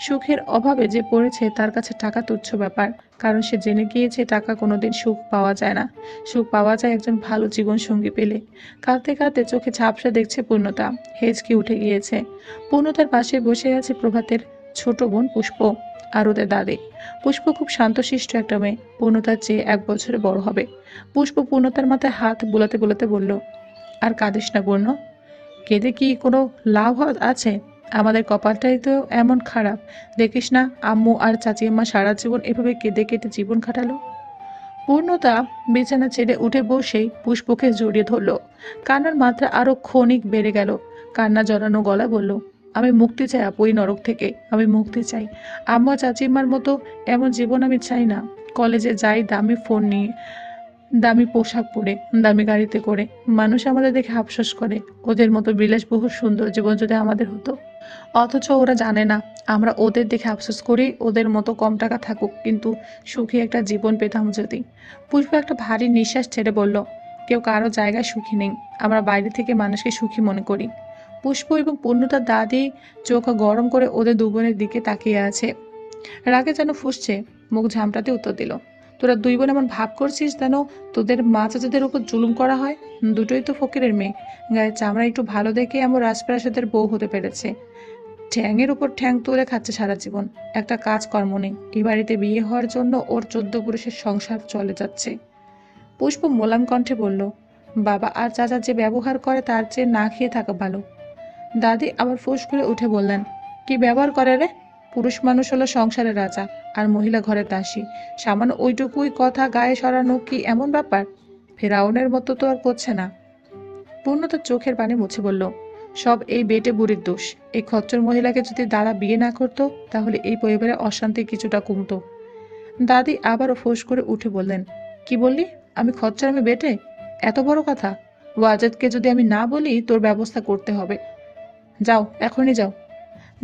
Speaker 1: সুখের অভাবে যে পড়েছে তার কাছে টাকা তুচ্ছ ব্যাপার, কারণ সে জেনে গিয়েছে টাকা কোনোদিন সুখ পাওয়া যায় না। সুখ পাওয়া যায় একজন ভালো জীবন সঙ্গী পেলে। কাঁদতে কাঁদতে চোখে ঝাপসা দেখছে পূর্ণতা, হেঁচকি উঠে গিয়েছে। পূর্ণতার পাশে বসে আছে প্রভাতের ছোট বোন পুষ্প আর ওদের দাদি। পুষ্প খুব শান্তশিষ্ট একটা মেয়ে, পূর্ণতার চেয়ে 1 বছরে বড় হবে। পুষ্প পূর্ণতার মাথায় হাত বোলাতে বোলাতে বলল, আর কাঁদিস না পূর্ণ, কেঁদে কি কোনো লাভ আছে? আমাদের কপালটাই তো এমন খারাপ। দেখিস না, আম্মু আর চাচিমা সারা জীবন এভাবে কেঁদে কেটে জীবন কাটালো। পূর্ণতা বিছানা ছেড়ে উঠে বসেই পুষ্পকে জড়িয়ে ধরল। কান্নার মাত্রা আরো ক্ষণিক বেড়ে গেল। কান্না জড়ানো গলা বলল, আমি মুক্তি চাই আপু, এই নরক থেকে আমি মুক্তি চাই। আম্মা চাচিমার মতো এমন জীবন আমি চাই না। কলেজে যাই দামি ফোন নিয়ে, দামি পোশাক পরে, দামি গাড়িতে করে। মানুষ আমাদের দেখে আফসোস করে। ওদের মতো বিলাসবহুল সুন্দর জীবন যদি আমাদের হতো। অথচ ওরা জানে না আমরা ওদের দেখে আফসোস করি। ওদের মতো কম টাকা থাকুক, কিন্তু সুখী একটা জীবন পেতাম যদি। পুষ্প একটা ভারী নিঃশ্বাস ছেড়ে বলল, কেউ কারো জায়গায় সুখী নেই। আমরা বাইরে থেকে মানুষকে সুখী মনে করি। পুষ্প এবং পূর্ণতার দাদি চোখ গরম করে ওদের দুবোনের দিকে তাকিয়ে আছে। রাগে যেন ফুঁসছে, মুখ ঝামটাতে উত্তর দিল, তোরা দুই বোন এমন ভাব করছিস যেন তোদের মা চাচাদের উপর জুলুম করা হয়। দুটোই তো ফকিরের মেয়ে, গায়ের চামড়া একটু ভালো দেখে এমন রাজপ্রাসাদের বউ হতে পেরেছে। ঠ্যাংয়ের উপর ঠ্যাং তুলে খাচ্ছে সারা জীবন। একটা কাজকর্ম নেই। এই বাড়িতে বিয়ে হওয়ার জন্য ওর 14 পুরুষের সংসার চলে যাচ্ছে। পুষ্প মোলাম কণ্ঠে বলল, বাবা আর চাচা যে ব্যবহার করে তার চেয়ে না খেয়ে থাকা ভালো। দাদি আবার ফোঁস করে উঠে বললেন, কি ব্যবহার করে রে? পুরুষ মানুষ হলো সংসারের রাজা, আর মহিলা ঘরের দাসী। সামান্য ওইটুকুই কথা গায়ে সরানো কি এমন ব্যাপার? ফেরাউনের মতো তো আর করছে না। পূর্ণতার চোখের পানি মুছে বলল, সব এই বেটে বুড়ির দোষ। এই খচ্চর মহিলাকে যদি দাদা বিয়ে না করতো, তাহলে এই পরিবারে অশান্তি কিছুটা কমতো। দাদি আবারও ফোঁস করে উঠে বললেন, কি বললি? আমি খচ্চর, আমি বেটে? এত বড় কথা? ওয়াজেদকে যদি আমি না বলি, তোর ব্যবস্থা করতে হবে। যাও, এখনই যাও।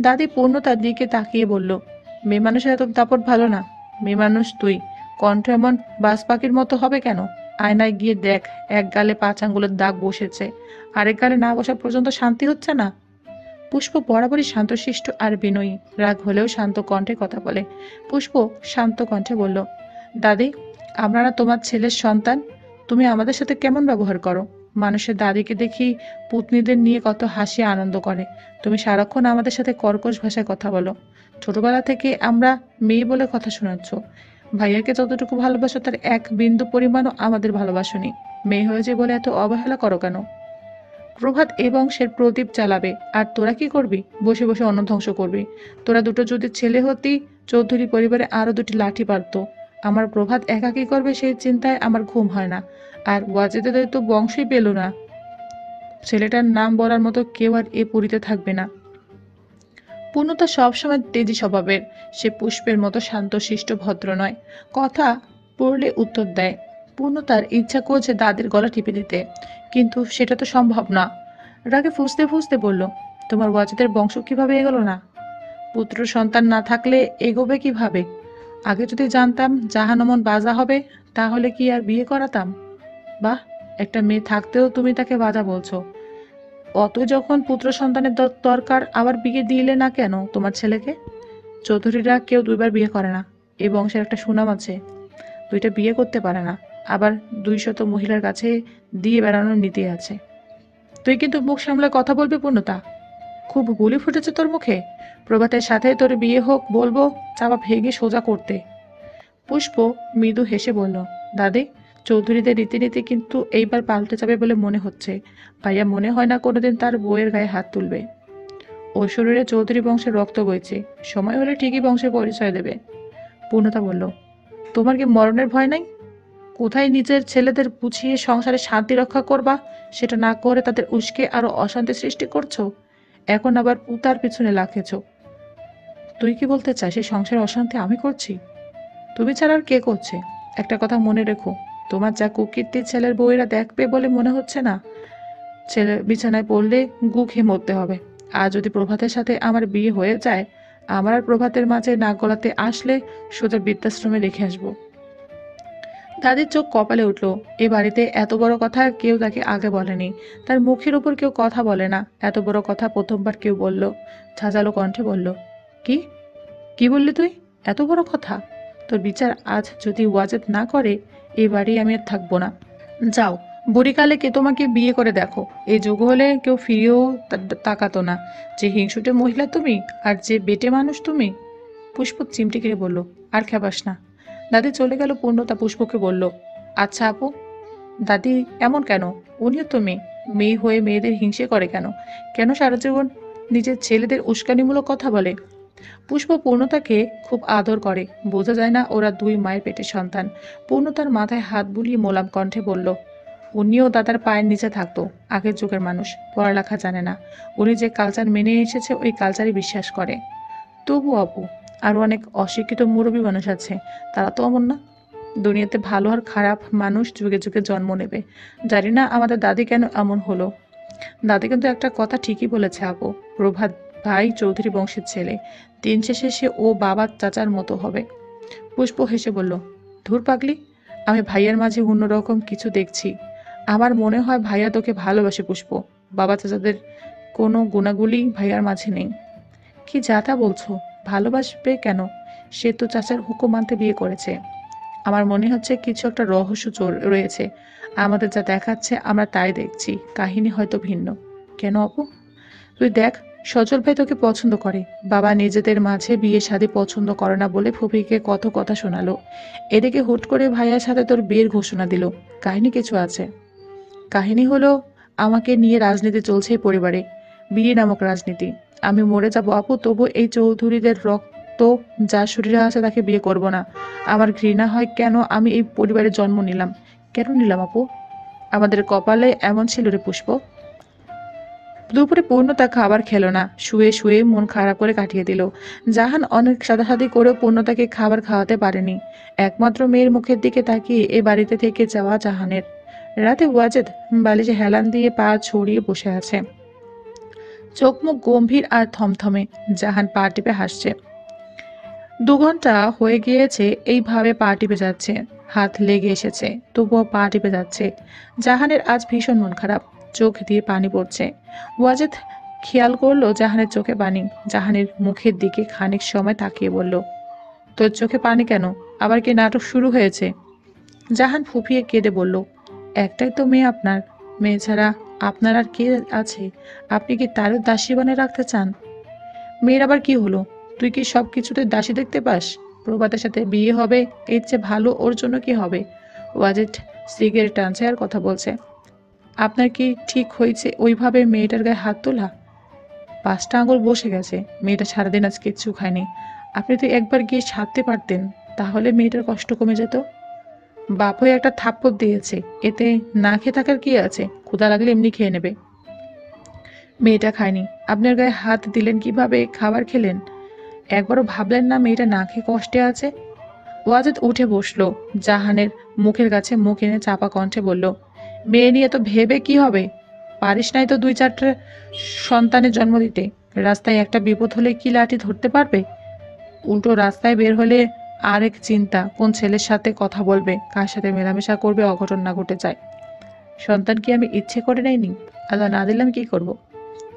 Speaker 1: দাদি পূর্ণতার দিকে তাকিয়ে বলল, মেয়ে মানুষের এত দাপট ভালো না। মেয়ে মানুষ তুই, কণ্ঠ এমন বাজ পাখির মতো হবে কেন? আয়নায় গিয়ে দেখ, এক গালে 5 আঙ্গুলের দাগ বসেছে, আরেক গালে না বসা পর্যন্ত শান্তি হচ্ছে না। পুষ্প বরাবরই শান্তশিষ্ট আর বিনয়ী। রাগ হলেও শান্ত কণ্ঠে কথা বলে। পুষ্প শান্ত কণ্ঠে বলল, দাদি, আমরা না তোমার ছেলের সন্তান? তুমি আমাদের সাথে কেমন ব্যবহার করো? মানুষের দাদিকে দেখি পুতনিদের নিয়ে কত হাসি আনন্দ করে। তুমি সারাক্ষণ আমাদের সাথে কর্কশ ভাষায় কথা বলো। ছোটবেলা থেকে আমরা মেয়ে বলে কথা শোনাচ্ছ। ভাইয়াকে যতটুকু ভালোবাসো তার 1 বিন্দু পরিমাণও আমাদের ভালোবাসনি। মেয়ে হয়েছে বলে এত অবহেলা করো কেন? প্রভাত এই বংশের প্রদীপ জ্বালাবে, আর তোরা কি করবি? বসে বসে অন্ন ধ্বংস করবি। তোরা দুটো যদি ছেলে হতি, চৌধুরী পরিবারে আরো 2টি লাঠি পারত। আমার প্রভাত একা কি করবে সেই চিন্তায় আমার ঘুম হয় না। আর ওয়াজেদের তো বংশই পেল না। ছেলেটার নাম বলার মতো কেউ আর এ পুরীতে থাকবে না। পূর্ণতা সবসময় তেজি স্বভাবের। সে পুষ্পের মতো শান্তশিষ্ট ভদ্র নয়। কথা পড়লে উত্তর দেয়। পূর্ণতার ইচ্ছা করছে দাদির গলা টিপে দিতে, কিন্তু সেটা তো সম্ভব না। রাগে ফুঁসতে ফুঁসতে বলল, তোমার ওয়াজেদের বংশ কিভাবে এগোলো না? পুত্র সন্তান না থাকলে এগোবে কিভাবে? আগে যদি জানতাম জাহানমন বাজা হবে, তাহলে কি আর বিয়ে করাতাম? বাহ, একটা মেয়ে থাকতেও তুমি তাকে বাজা বলছো। অত যখন পুত্র সন্তানের দরকার, আবার বিয়ে দিলে না কেন তোমার ছেলেকে? চৌধুরীরা কেউ 2বার বিয়ে করে না। এই বংশের একটা সুনাম আছে, 2টা বিয়ে করতে পারে না। আবার 200 মহিলার কাছে দিয়ে বেড়ানোর নীতি আছে। তুই কিন্তু মুখ সামলে কথা বলবি পূর্ণতা। খুব বুলি ফুটেছে তোর মুখে। প্রভাতের সাথে তোর বিয়ে হোক বলবো, চাপা ভেঙে সোজা করতে। পুষ্প মৃদু হেসে বলল, দাদি, চৌধুরীদের রীতিনীতি কিন্তু এইবার পাল্টে যাবে বলে মনে হচ্ছে। ভাইয়া মনে হয় না কোনোদিন তার বউয়ের গায়ে হাত তুলবে। ওর শরীরে চৌধুরী বংশের রক্ত বইছে, সময় হলে ঠিকই বংশের পরিচয় দেবে। পূর্ণতা বলল, তোমার কি মরণের ভয় নাই? কোথায় নিজের ছেলেদের বুঝিয়ে সংসারে শান্তি রক্ষা করবা, সেটা না করে তাদের উস্কে আরো অশান্তি সৃষ্টি করছো। এখন আবার পুতার পিছনে লাফেছ। তুই কি বলতে চাস সেই সংসারে অশান্তি আমি করছি? তুমি ছাড়া আর কে করছে? একটা কথা মনে রেখো, তোমার যা কুকীর্তি ছেলের বউয়েরা দেখবে বলে মনে হচ্ছে না। ছেলে বিছানায় পড়লে গু খেয়ে মরতে হবে। আর যদি প্রভাতের সাথে আমার বিয়ে হয়ে যায়, আমার আর প্রভাতের মাঝে নাক গলাতে আসলে সোজা বৃদ্ধাশ্রমে রেখে আসবো। দাদির চোখ কপালে উঠল। এ বাড়িতে এত বড় কথা কেউ তাকে আগে বলেনি। তার মুখের উপর কেউ কথা বলে না। এত বড় কথা প্রথমবার কেউ বলল। ঝাঁঝালো কণ্ঠে বলল, কি কি বললি তুই? এত বড় কথা? তোর বিচার আজ যদি ওয়াজেদ না করে, এ বাড়ি আমি আর থাকবো না। যাও, বুড়িকালে কে তোমাকে বিয়ে করে দেখো। এই যুগ হলে কেউ ফিরেও তাকাতো না। যে হিংসুটে মহিলা তুমি, আর যে বেটে মানুষ তুমি। পুষ্প চিমটি কেড়ে বলল, আর খেপাস না। দাদি চলে গেল। পূর্ণতা পুষ্পকে বলল, আচ্ছা আপু। দাদি এমন কেন? উনিও তো মেয়ে। মেয়ে হয়ে মেয়েদের হিংসে করে কেন? কেন সারা জীবন নিজের ছেলেদের উস্কানিমূলক কথা বলে। পুষ্প পূর্ণতাকে খুব আদর করে, বোঝা যায় না ওরা দুই মায়ের পেটের সন্তান। পূর্ণতার মাথায় হাত বুলিয়ে মোলাম কণ্ঠে বলল, উনিও দাদার পায়ের নিচে থাকতো, আগের যুগের মানুষ, পড়ালেখা জানে না। উনি যে কালচার মেনে এসেছে ওই কালচারই বিশ্বাস করে। তবু আপু, আরও অনেক অশিক্ষিত মুরব্বী মানুষ আছে, তারা তো অমন না। দুনিয়াতে ভালো আর খারাপ মানুষ যুগে যুগে জন্ম নেবে। জানি না আমাদের দাদি কেন এমন হলো। দাদি কিন্তু একটা কথা ঠিকই বলেছে আপু, প্রভাত ভাই চৌধুরী বংশের ছেলে, দিন শেষে সে ও বাবার চাচার মতো হবে। পুষ্প হেসে বলল, ধুর পাগলি, আমি ভাইয়ার মাঝে অন্যরকম কিছু দেখছি। আমার মনে হয় ভাইয়া তোকে ভালোবাসে পুষ্প, বাবা চাচাদের কোনো গুণাগুলি ভাইয়ার মাঝে নেই। কি যা তা বলছো, ভালোবাসবে কেন? সে তো চাচার হুকুম মানতে বিয়ে করেছে। আমার মনে হচ্ছে কিছু একটা রহস্য রয়েছে। আমাদের যা দেখাচ্ছে আমরা তাই দেখছি, কাহিনী হয়তো ভিন্ন। কেন আপু? তুই দেখ, সজল ভাই তোকে পছন্দ করে, বাবা নিজেদের মাঝে বিয়ে শাদী পছন্দ করে না বলে ফুপিকে কত কথা শোনালো। এদিকে হুট করে ভাইয়ার সাথে তোর বিয়ের ঘোষণা দিল। কাহিনী কিছু আছে। কাহিনী হলো, আমাকে নিয়ে রাজনীতি চলছে এই পরিবারে, বিয়ে নামক রাজনীতি। আমি মরে যাবো আপু, তবু এই চৌধুরীদের রক্ত যার শরীরে আছে তাকে বিয়ে করব না। আমার ঘৃণা হয় কেন আমি এই পরিবারে জন্ম নিলাম। কেন নিলাম আপু? আমাদের কপালে এমন ছিল রে পুষ্প। দুপুরে পূর্ণতা খাবার খেলো না, শুয়ে শুয়ে মন খারাপ করে কাটিয়ে দিল। জাহান অনেক সাদাসাদি করেও পূর্ণতাকে খাবার খাওয়াতে পারেনি। একমাত্র মেয়ের মুখের দিকে তাকিয়ে এ বাড়িতে থেকে যাওয়া জাহানের। রাতে ওয়াজেদ বালিশে হেলান দিয়ে পা ছড়িয়ে বসে আছে, চোখ মুখ গম্ভীর আর থমথমে। জাহান পা টিপে হাসছে। 2 ঘন্টা হয়ে গিয়েছে এইভাবে পা টিপে যাচ্ছে, হাত লেগে এসেছে তবুও পা টিপে যাচ্ছে। জাহানের আজ ভীষণ মন খারাপ, চোখ দিয়ে পানি পড়ছে। ওয়াজেদ খেয়াল করলো জাহানের চোখে পানি। জাহানের মুখের দিকে খানিক সময় তাকিয়ে বলল, তোর চোখে পানি কেন? আবার কি নাটক শুরু হয়েছে? জাহান ফুঁপিয়ে কেঁদে বলল, একটাই তো মেয়ে আপনার, মেয়ে ছাড়া আপনার আর কে আছে? আপনি কি তারও দাসী বানিয়ে রাখতে চান? মেয়ের আবার কি হলো? তুই কি সব কিছুতে দাসী দেখতে পাস? প্রভাতের সাথে বিয়ে হবে, এর চেয়ে ভালো ওর জন্য কি হবে? ওয়াজেদ সিগারেট টানছে আর কথা বলছে। আপনার কি ঠিক হয়েছে ওইভাবে মেয়েটার গায়ে হাত তোলা? 5টা আঙুল বসে গেছে, মেয়েটা সারাদিন আজ কিচ্ছু খায়নি। আপনি তো একবার গিয়ে সারতে পারতেন, তাহলে মেয়েটার কষ্ট কমে যেত। বাপ হয়ে একটা থাপ্পড় দিয়েছে, এতে না খেয়ে থাকার কি আছে? ক্ষুধা লাগলে এমনি খেয়ে নেবে। মেয়েটা খায়নি, আপনার গায়ে হাত দিলেন কিভাবে? খাবার খেলেন? একবারও ভাবলেন না মেয়েটা না খেয়ে কষ্টে আছে? ওয়াজেদ উঠে বসলো, জাহানের মুখের কাছে মুখ এনে চাপা কণ্ঠে বলল, মেয়ে নিয়ে তো ভেবে কি হবে? পারিস নাই তো 2-4টে সন্তানের জন্ম দিতে? রাস্তায় একটা বিপদ হলে কি লাঠি ধরতে পারবে? উল্টো রাস্তায় বের হলে আরেক চিন্তা, কোন ছেলের সাথে কথা বলবে, কার সাথে মেলামেশা করবে, অঘটন না ঘটে যায়। সন্তান কি আমি ইচ্ছে করে নেইনি? আল্লাহ না দিলাম কি করব?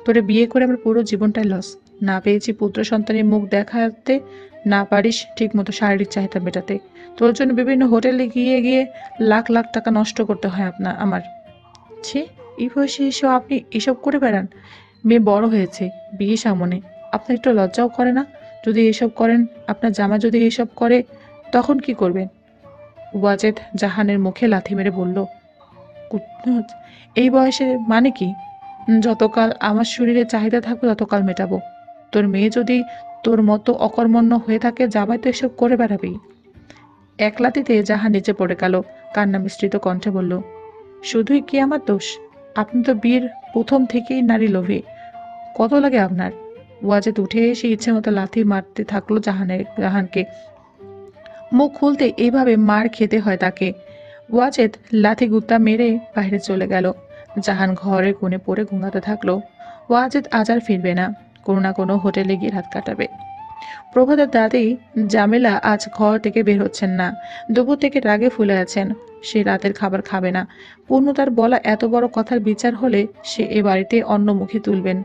Speaker 1: তোরে বিয়ে করে আমার পুরো জীবনটাই লস। না পেয়েছি পুত্র সন্তানের মুখ দেখাতে, না পারিস ঠিক মতো শারীরিক চাহিদা মেটাতে। তোর জন্য বিভিন্ন হোটেলে গিয়ে গিয়ে লাখ লাখ টাকা নষ্ট করতে হয় আমার। ছি, এই বয়সে এসেও আপনি এসব করে বেড়ান? মেয়ে বড় হয়েছে, বিয়ে সামনে, আপনার একটু লজ্জাও করে না? যদি এসব করেন, আপনার জামা যদি এসব করে, তখন কি করবেন? ওয়াজেদ জাহানের মুখে লাথি মেরে বলল, "কুটনোজ, এই বয়সে মানে কি? যতকাল আমার শরীরে চাহিদা থাকবে ততকাল মেটাবো। তোর মেয়ে যদি তোর মতো অকর্মণ্য হয়ে থাকে, জামাই তো এসব করে বেড়াবেই।" এক লাথিতে জাহান নিচে পড়ে গেল, কান্না মিশ্রিত কণ্ঠে বলল, শুধুই কি আমার দোষ? আপনি তো বিয়ের প্রথম থেকেই নারী লোভী। কত লাগে আপনার? ওয়াজেদ উঠে এসে ইচ্ছে মতো লাথি মারতে থাকলো জাহানকে। মুখ খুলতে এইভাবে মার খেতে হয় তাকে। ওয়াজেদ লাথি গুত্তা মেরে বাইরে চলে গেল। জাহান ঘরে কোণে পড়ে ঘুমাতে থাকলো। ওয়াজেদ আজ আর ফিরবে না, কোনো না কোনো হোটেলে গিয়ে রাত কাটাবে। প্রভাতের দাদি জামেলা আজ ঘর থেকে বের হচ্ছেন না। দুপুর থেকে রাগে ফুলে আছেন। সে রাতের খাবার খাবে না। পূর্ণতার বলা এত বড় কথার বিচার হলে সে এ বাড়িতে অন্য মুখে তুলবেন।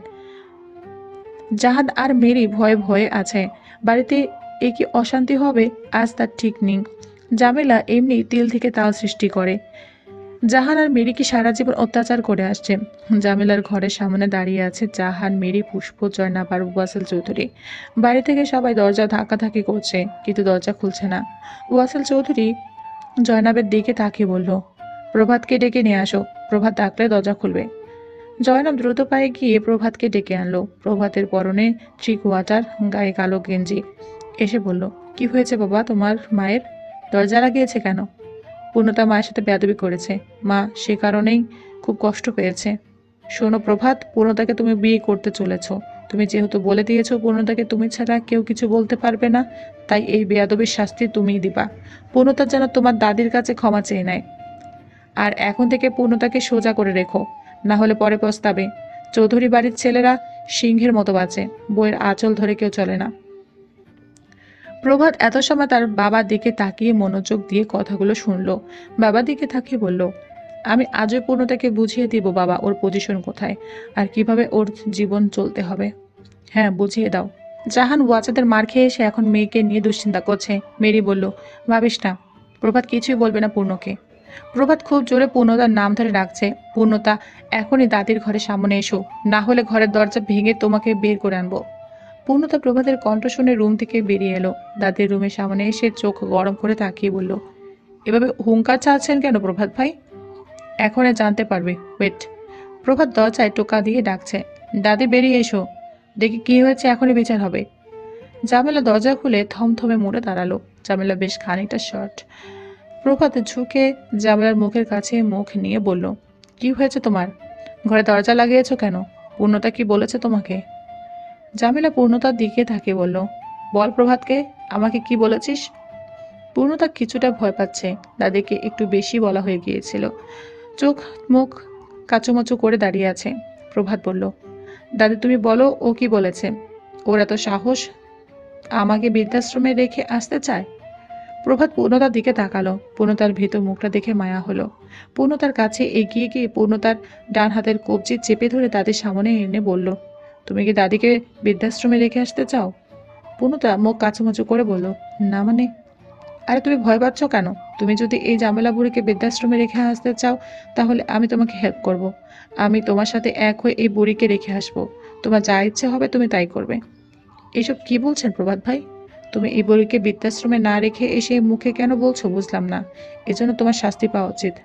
Speaker 1: জাহান আর মেরি ভয়ে ভয়ে আছে। বাড়িতে এ কি অশান্তি হবে আজ তার ঠিক নেই। জামেলা এমনি তিল থেকে তাল সৃষ্টি করে। জাহান আর মেরি কি সারা জীবন অত্যাচার করে আসছে। জামেলার ঘরের সামনে দাঁড়িয়ে আছে জাহান, মেরি, পুষ্প, জয়নাব আর ওয়াসেল চৌধুরী। বাইরে থেকে সবাই দরজা ধাক্কাধাক্কি করছে, কিন্তু দরজা খুলছে না। ওয়াসেল চৌধুরী জয়নাবের দিকে তাকিয়ে বলল, প্রভাতকে ডেকে নিয়ে আসো, প্রভাত ডাকলে দরজা খুলবে। জয়নাব দ্রুত পায়ে গিয়ে প্রভাতকে ডেকে আনলো। প্রভাতের পরনে ট্রিক ওয়াটার, গায়ে কালো গেঞ্জি। এসে বলল, কি হয়েছে বাবা তোমার মায়ের? দরজা লাগিয়েছে কেন? পূর্ণতা মায়ের সাথে বেয়াদবি করেছে মা, সে কারণেই খুব কষ্ট পেয়েছে। শোনো প্রভাত, পূর্ণতাকে তুমি বিয়ে করতে চলেছ। তুমি যেহেতু বলে দিয়েছো পূর্ণতাকে তুমি ছাড়া কেউ কিছু বলতে পারবে না, তাই এই বেয়াদবির শাস্তি তুমিই দিবা। পূর্ণতা যেন তোমার দাদির কাছে ক্ষমা চেয়ে নেয়। আর এখন থেকে পূর্ণতাকে সোজা করে রেখো, না হলে পরে পস্তাবে। চৌধুরী বাড়ির ছেলেরা সিংহের মতো বাঁচে, বইয়ের আঁচল ধরে কেউ চলে না। প্রভাত এত সময় তার বাবার দিকে তাকিয়ে মনোযোগ দিয়ে কথাগুলো শুনলো। বাবার দিকে তাকিয়ে বলল, আমি আজই পূর্ণতাকে বুঝিয়ে দিব বাবা ওর পজিশন কোথায় আর কিভাবে ওর জীবন চলতে হবে। হ্যাঁ, বুঝিয়ে দাও। জাহান ওয়াচাদের মার খেয়ে এসে এখন মেয়েকে নিয়ে দুশ্চিন্তা করছে। মেরি বলল, ভাবিস না, প্রভাত কিছুই বলবে না পূর্ণকে। প্রভাত খুব জোরে পূর্ণতার নাম ধরে ডাকছে। পূর্ণতা, এখনই দাদির ঘরের সামনে এসো, না হলে ঘরের দরজা ভেঙে তোমাকে বের করে আনবো। পূর্ণতা প্রভাতের কণ্ঠ শুনে রুম থেকে বেরিয়ে এলো। দাদির রুমের সামনে এসে চোখ গরম করে তাকিয়ে বলল, এভাবে হুঙ্কার চাচ্ছেন কেন প্রভাত ভাই? এখন জানতে পারবে, ওয়েট। প্রভাত দরজায় টোকা দিয়ে ডাকছে, দাদি বেরিয়ে এসো, দেখি কি হয়েছে, এখনই বিচার হবে। জামেলা দরজা খুলে থমথমে মুড়ে দাঁড়ালো। জামেলা বেশ খানিকটা শর্ট। প্রভাত ঝুঁকে জামেলার মুখের কাছে মুখ নিয়ে বলল, কি হয়েছে তোমার? ঘরে দরজা লাগিয়েছো কেন? পূর্ণতা কি বলেছে তোমাকে? জামেলা পূর্ণতার দিকে তাকিয়ে বলল, বল প্রভাতকে, আমাকে কি বলেছিস? পূর্ণতা কিছুটা ভয় পাচ্ছে, দাদিকে একটু বেশি বলা হয়ে গিয়েছিল। চোখ মুখ কাচুমাচু করে দাঁড়িয়ে আছে। প্রভাত বলল, দাদি তুমি বলো ও কি বলেছে? ওর এত সাহস আমাকে বৃদ্ধাশ্রমে রেখে আসতে চায়? প্রভাত পূর্ণতার দিকে তাকালো। পূর্ণতার ভীত মুখটা দেখে মায়া হলো। পূর্ণতার কাছে এগিয়ে গিয়ে পূর্ণতার ডান হাতের কবজি চেপে ধরে দাদির সামনে এনে বলল, তুমি কি দাদিকে বৃদ্ধাশ্রমে রেখে আসতে চাও? পূর্ণতা মুখ কাচুমাচু করে বলল, না মানে? আরে তুমি ভয় পাচ্ছ কেন? তুমি যদি এই ঝামেলা বুড়িকে বৃদ্ধাশ্রমে রেখে আসতে চাও, তাহলে আমি তোমাকে হেল্প করব। আমি তোমার সাথে এক হয়ে এই বুড়িকে রেখে আসবো। তোমার যা ইচ্ছে হবে তুমি তাই করবে। এসব কি বলছেন প্রভাত ভাই? তুমি এই বুড়িকে বৃদ্ধাশ্রমে না রেখে এসে মুখে কেন বলছো বুঝলাম না। এজন্য তোমার শাস্তি পাওয়া উচিত।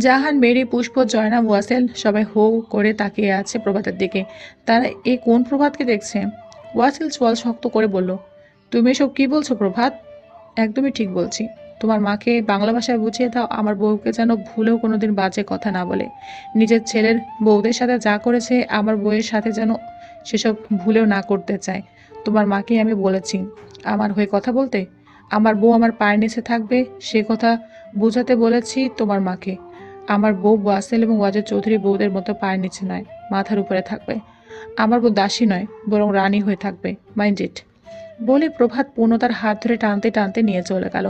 Speaker 1: জাহান, মেরি, পুষ্প, জয়নাব, ওয়াসেল সবাই হো করে তাকিয়ে আছে প্রভাতের দিকে। তারা এই কোন প্রভাতকে দেখছে? ওয়াসেল চোয়াল শক্ত করে বলল, তুমি এসব কি বলছো প্রভাত? একদমই ঠিক বলছি। তোমার মাকে বাংলা ভাষায় বুঝিয়ে দাও আমার বউকে যেন ভুলেও কোনোদিন বাজে কথা না বলে। নিজের ছেলের বউদের সাথে যা করেছে আমার বউয়ের সাথে যেন সেসব ভুলেও না করতে চায়। তোমার মাকে আমি বলেছি আমার হয়ে কথা বলতে। আমার বউ আমার পায়ের নিচে থাকবে সে কথা বোঝাতে বলেছি তোমার মাকে। আমার বউ ওয়াসেল এবং ওয়াজেদ চৌধুরী বউদের মতো পায়ের নিচে নয়, মাথার উপরে থাকবে। আমার বউ দাসী নয়, বরং রানী হয়ে থাকবে। Mind it. বলে প্রভাত পূর্ণতার হাত ধরে টানতে টানতে নিয়ে চলে গেল।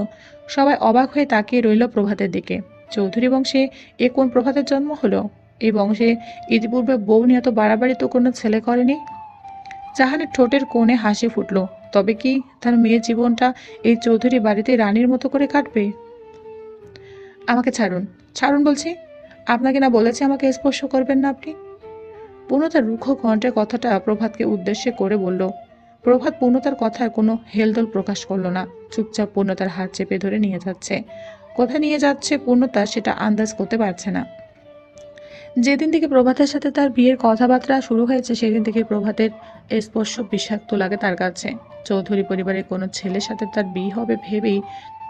Speaker 1: সবাই অবাক হয়ে তাকিয়ে রইল প্রভাতের দিকে। চৌধুরী বংশে এ কোন প্রভাতের জন্ম হলো? এই বংশে ইতিপূর্বে বউ নিয়ে এত বাড়াবাড়ি তো কোনো ছেলে করেনি। জাহানের ঠোঁটের কোণে হাসি ফুটল। তবে কি তার মেয়ের জীবনটা এই চৌধুরী বাড়িতে রানীর মতো করে কাটবে? আমাকে ছাড়ুন, ছাড়ুন বলছি। আপনাকে না বলেছি আমাকে স্পর্শ করবেন না আপনি? পূর্ণতার রুক্ষ কণ্ঠে কথাটা প্রভাতকে উদ্দেশ্যে করে বলল। প্রভাত পূর্ণতার কথায় কোনো হেলদোল প্রকাশ করলো না। চুপচাপ পূর্ণতার হাত চেপে ধরে নিয়ে যাচ্ছে। কোথায় নিয়ে যাচ্ছে পূর্ণতা সেটা আন্দাজ করতে পারছে না। যেদিন থেকে প্রভাতের সাথে তার বিয়ের কথাবার্তা শুরু হয়েছে সেদিন থেকে প্রভাতের স্পর্শ বিষাক্ত লাগে তার কাছে। চৌধুরী পরিবারের কোনো ছেলের সাথে তার বিয়ে হবে ভেবেই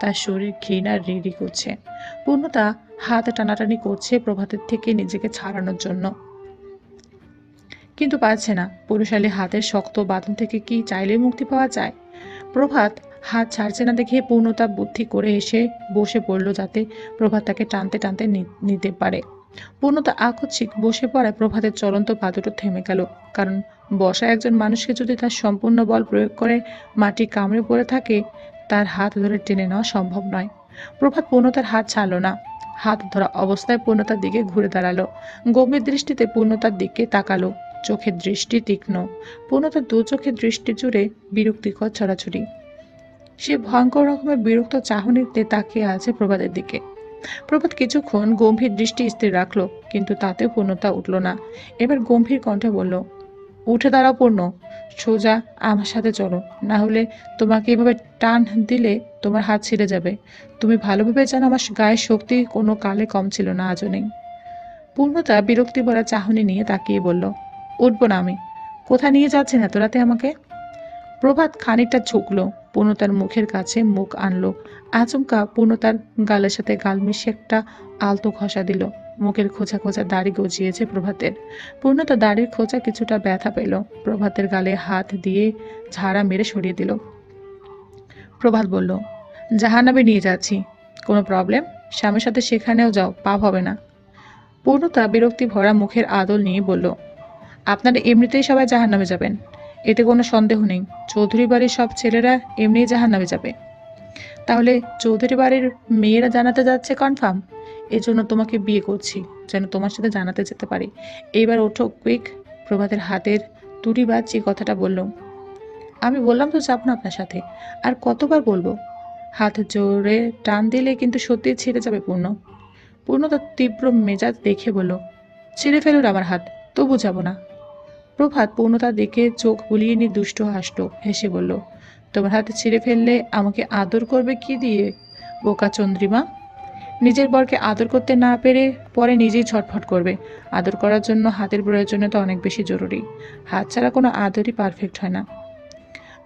Speaker 1: তার শরীর ঘৃণার রিড়ি করছে। পূর্ণতা হাত টানাটানি করছে প্রভাতের থেকে নিজেকে ছাড়ানোর জন্য, কিন্তু পারছে না। পুরুষালী হাতের শক্ত বাঁধন থেকে কি চাইলে মুক্তি পাওয়া যায়? প্রভাত হাত ছাড়ছে না দেখে পূর্ণতা বুদ্ধি করে এসে বসে পড়ল যাতে প্রভাত তাকে টানতে টানতে নিতে পারে। পূর্ণতা আকস্মিক বসে পড়ায় প্রভাতের চলন্ত পা দুটো থেমে গেল। কারণ বসা একজন মানুষকে যদি তার সম্পূর্ণ বল প্রয়োগ করে মাটি কামড়ে পড়ে থাকে, তার হাত ধরে টেনে নেওয়া সম্ভব নয়। প্রভাত পূর্ণতার হাত ছাড়ল না। হাত ধরা অবস্থায় পূর্ণতার দিকে ঘুরে দাঁড়ালো। গম্ভীর দৃষ্টিতে পূর্ণতার দিকে তাকালো। চোখের দৃষ্টি তীক্ষ্ণ। পূর্ণতার দু চোখের দৃষ্টি জুড়ে বিরক্তিকর ছড়াছড়ি। সে ভয়ঙ্কর রকমের বিরক্ত চাহনিতে তাকিয়ে আছে প্রভাতের দিকে। প্রভাত কিছুক্ষণ গম্ভীর দৃষ্টি স্থির রাখলো, কিন্তু তাতেও পূর্ণতা উঠল না। এবার গম্ভীর কণ্ঠে বলল, উঠে দাঁড়াও পূর্ণ, সোজা আমার সাথে চলো, না হলে তোমাকে এভাবে টান দিলে তোমার হাত ছিঁড়ে যাবে। তুমি ভালোভাবে জানো আমার গায়ের শক্তি কোনো কালে কম ছিল না, আজও নেই। পূর্ণতা বিরক্তি ভরা চাহনি নিয়ে তাকিয়ে বলল, উঠবো না আমি। কোথায় নিয়ে যাচ্ছেন এত রাতে আমাকে? প্রভাত খানিকটা ঝুঁকলো, পূর্ণতার মুখের কাছে মুখ আনলো। আচমকা পূর্ণতার গালের সাথে গাল মিশিয়ে একটা আলতো ঘষা দিল। মুখের খোঁচা খোঁচা দাড়ি গজিয়েছে প্রভাতের। পূর্ণতা দাড়ির খোঁচা কিছুটা ব্যথা পেল। প্রভাতের গালে হাত দিয়ে ঝাড়া মেরে সরিয়ে দিল। প্রভাত বলল, জাহান্নামে নিয়ে যাচ্ছি। কোনো প্রবলেম? স্বামীর সাথে সেখানেও যাও, পাপ হবে না। পূর্ণতা বিরক্তি ভরা মুখের আদল নিয়ে বলল, আপনারা এমনিতেই সবাই জাহান্নামে যাবেন, এতে কোনো সন্দেহ নেই। চৌধুরী বাড়ির সব ছেলেরা এমনিই জাহান্নামে যাবে। তাহলে চৌধুরী বাড়ির মেয়েরা জানাতে যাচ্ছে কনফার্ম? এজন্য তোমাকে বিয়ে করছি, যেন তোমার সাথে জানাতে যেতে পারি। এইবার ওঠো কুইক। প্রভাতের হাতের তুড়ি বাজছে কথাটা বলল। আমি বললাম তো যাব না আপনার সাথে, আর কতবার বলবো? হাত জোরে টান দিলে কিন্তু সত্যি ছিঁড়ে যাবে পূর্ণ। পূর্ণ তার তীব্র মেজাজ দেখে বলল, ছিঁড়ে ফেলুন আমার হাত, তবু যাব না। প্রভাত পূর্ণতার দিকে চোখ বুলিয়ে নিয়ে দুষ্ট হাসল, হেসে বলল, তোমার হাতে ছিঁড়ে ফেললে আমাকে আদর করবে কি দিয়ে, বোকা চন্দ্রিমা? নিজের বরকে আদর করতে না পেরে পরে নিজেই ছটফট করবে। আদর করার জন্য হাতের প্রয়োজনীয়তা অনেক বেশি জরুরি। হাত ছাড়া কোনো আদরই পারফেক্ট হয় না।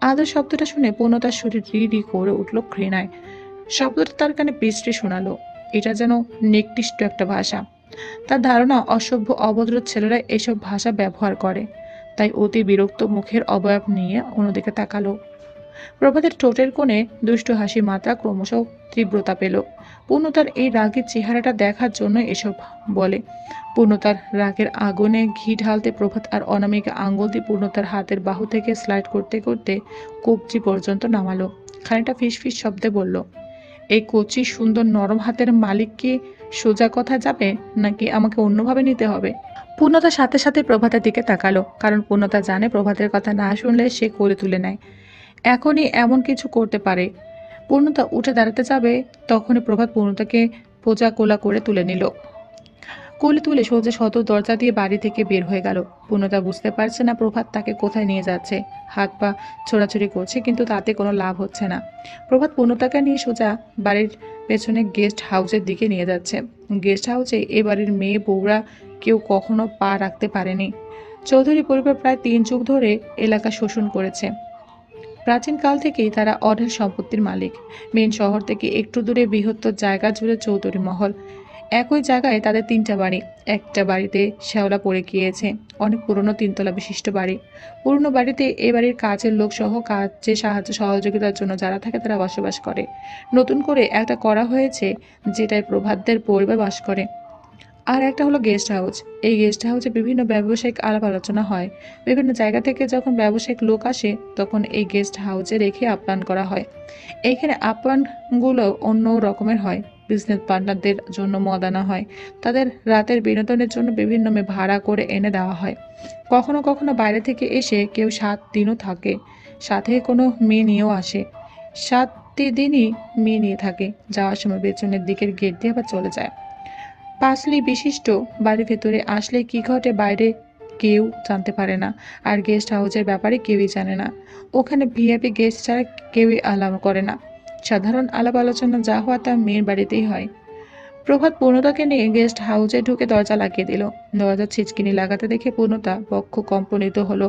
Speaker 1: আদর শব্দটা শুনে পূর্ণতার শরীর রি রি করে উঠল ঘৃণায়। শব্দটা তার কানে বিশ্রী শোনালো। এটা যেন নিকৃষ্ট একটা ভাষা। তার ধারণা অসভ্য অভদ্র ছেলেরা এসব ভাষা ব্যবহার করে। তাই অতি বিরক্ত মুখের অবয়ব নিয়ে অন্যদিকে তাকালো। প্রভাতের ঠোঁটের কোণে দুষ্ট হাসি মাত্রা ক্রমশ তীব্রতা পেল। পূর্ণতার এই রাগের চেহারাটা দেখার জন্য এসব বলে। পূর্ণতার রাগের আগুনে ঘি ঢালতে প্রভাত আর অনামিকা আঙ্গুল দিয়ে পূর্ণতার হাতের বাহু থেকে স্লাইড করতে করতে কবজি পর্যন্ত নামালো। খানিকটা ফিস ফিস শব্দে বলল, এই কচি সুন্দর নরম হাতের মালিক কি সোজা কথা যাবে, নাকি আমাকে অন্যভাবে নিতে হবে? পূর্ণতার সাথে সাথে প্রভাতের দিকে তাকালো, কারণ পূর্ণতা জানে প্রভাতের কথা না শুনলে সে কোলে তুলে নেয়। এখনই এমন কিছু করতে পারে। পূর্ণতা উঠে দাঁড়াতে যাবে, তখনই প্রভাত পূর্ণতাকে পোজা কোলা করে তুলে নিল। কোলে তুলে সোজা সদর দরজা দিয়ে বাড়ি থেকে বের হয়ে গেল। পূর্ণতা বুঝতে পারছে না প্রভাত তাকে কোথায় নিয়ে যাচ্ছে। হাত পা ছোড়াছুড়ি করছে, কিন্তু তাতে কোনো লাভ হচ্ছে না। প্রভাত পূর্ণতাকে নিয়ে সোজা বাড়ির পেছনে গেস্ট হাউসের দিকে নিয়ে যাচ্ছে। গেস্ট হাউসে এ বাড়ির মেয়ে বউরা কেউ কখনো পা রাখতে পারেনি। চৌধুরী পরিবার প্রায় 3 যুগ ধরে এলাকা শোষণ করেছে। প্রাচীনকাল থেকেই তারা অঢেল সম্পত্তির মালিক। মেন শহর থেকে একটু দূরে বৃহত্তর জায়গা জুড়ে চৌধুরী মহল। একই জায়গায় তাদের 3টা বাড়ি। একটা বাড়িতে শ্যাওলা পড়ে গিয়েছে, অনেক পুরনো 3 তলা বিশিষ্ট বাড়ি। পুরনো বাড়িতে এ বাড়ির কাজের লোক সহ কাজে সাহায্য সহযোগিতার জন্য যারা থাকে তারা বসবাস করে। নতুন করে একটা করা হয়েছে, যেটায় প্রভাতদের পরিবার বাস করে। আর একটা হলো গেস্ট হাউস। এই গেস্ট হাউসে বিভিন্ন ব্যবসায়িক আলাপ আলোচনা হয়। বিভিন্ন জায়গা থেকে যখন ব্যবসায়িক লোক আসে, তখন এই গেস্ট হাউসে রেখে আপ্যায়ন করা হয়। এইখানে আপ্যায়নগুলো অন্য রকমের হয়। বিজনেস পার্টনারদের জন্য মদ আনা হয়। তাদের রাতের বিনোদনের জন্য বিভিন্ন মেয়ে ভাড়া করে এনে দেওয়া হয়। কখনো কখনো বাইরে থেকে এসে কেউ 7 দিনও থাকে, সাথে কোনো মেয়ে নিয়েও আসে। 7টি দিনই মেয়ে নিয়ে থাকে, যাওয়ার সময় পেছনের দিকের গেট দিয়ে আবার চলে যায়। পাঁচলি বিশিষ্ট বাড়ির ভেতরে আসলে কি ঘটে বাইরে কেউ জানতে পারে না। আর গেস্ট হাউসের ব্যাপারে কেউই জানে না। ওখানে ভিআইপি গেস্ট ছাড়া কেউই আলাপ করে না। সাধারণ আলাপ আলোচনা যা হওয়া তা মেয়ের বাড়িতেই হয়। প্রভাত পূর্ণতাকে নিয়ে গেস্ট হাউসে ঢুকে দরজা লাগিয়ে দিল। দরজার ছিচকিনি লাগাতে দেখে পূর্ণতা বক্ষ কম্পনিত হলো।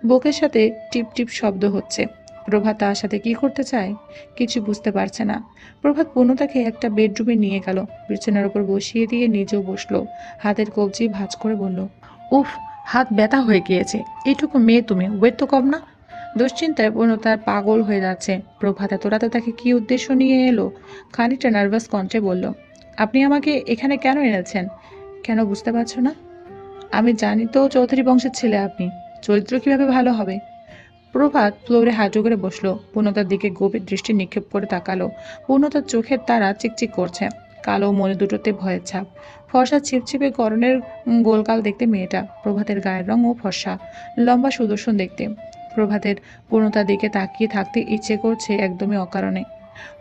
Speaker 1: বুকের সাথে টিপ টিপ শব্দ হচ্ছে। প্রভাত তার সাথে কি করতে চায় কিছু বুঝতে পারছে না। প্রভাত পূর্ণতাকে একটা বেডরুমে নিয়ে গেল, বিছানার উপর বসিয়ে দিয়ে নিজেও বসলো। হাতের কবজি ভাঁজ করে বলল, উফ, হাত ব্যথা হয়ে গিয়েছে। এইটুকু মেয়ে তুমি, ওয়েট তো কম না? দুশ্চিন্তায় পূর্ণতার পাগল হয়ে যাচ্ছে। প্রভাত এত রাতে তাকে কি উদ্দেশ্য নিয়ে এলো? খানিকটা নার্ভাস কণ্ঠে বলল, আপনি আমাকে এখানে কেন এনেছেন? কেন বুঝতে পারছো না? আমি জানি তো চৌধুরী বংশের ছেলে আপনি, চরিত্র কিভাবে ভালো হবে? প্রভাত ফ্লোরে হাঁটু করে বসলো, পূর্ণতার দিকে গভীর দৃষ্টি নিক্ষেপ করে তাকালো। পূর্ণতার চোখের তারা চিকচিক করছে, কালো মনে দুটোতে ভয়ের ছাপ। ফর্সা ছিপছিপে গরনের গোলকাল দেখতে মেয়েটা। প্রভাতের গায়ের রং ও ফর্সা, লম্বা সুদর্শন দেখতে। প্রভাতের পূর্ণতার দিকে তাকিয়ে থাকতে ইচ্ছে করছে একদমই অকারণে।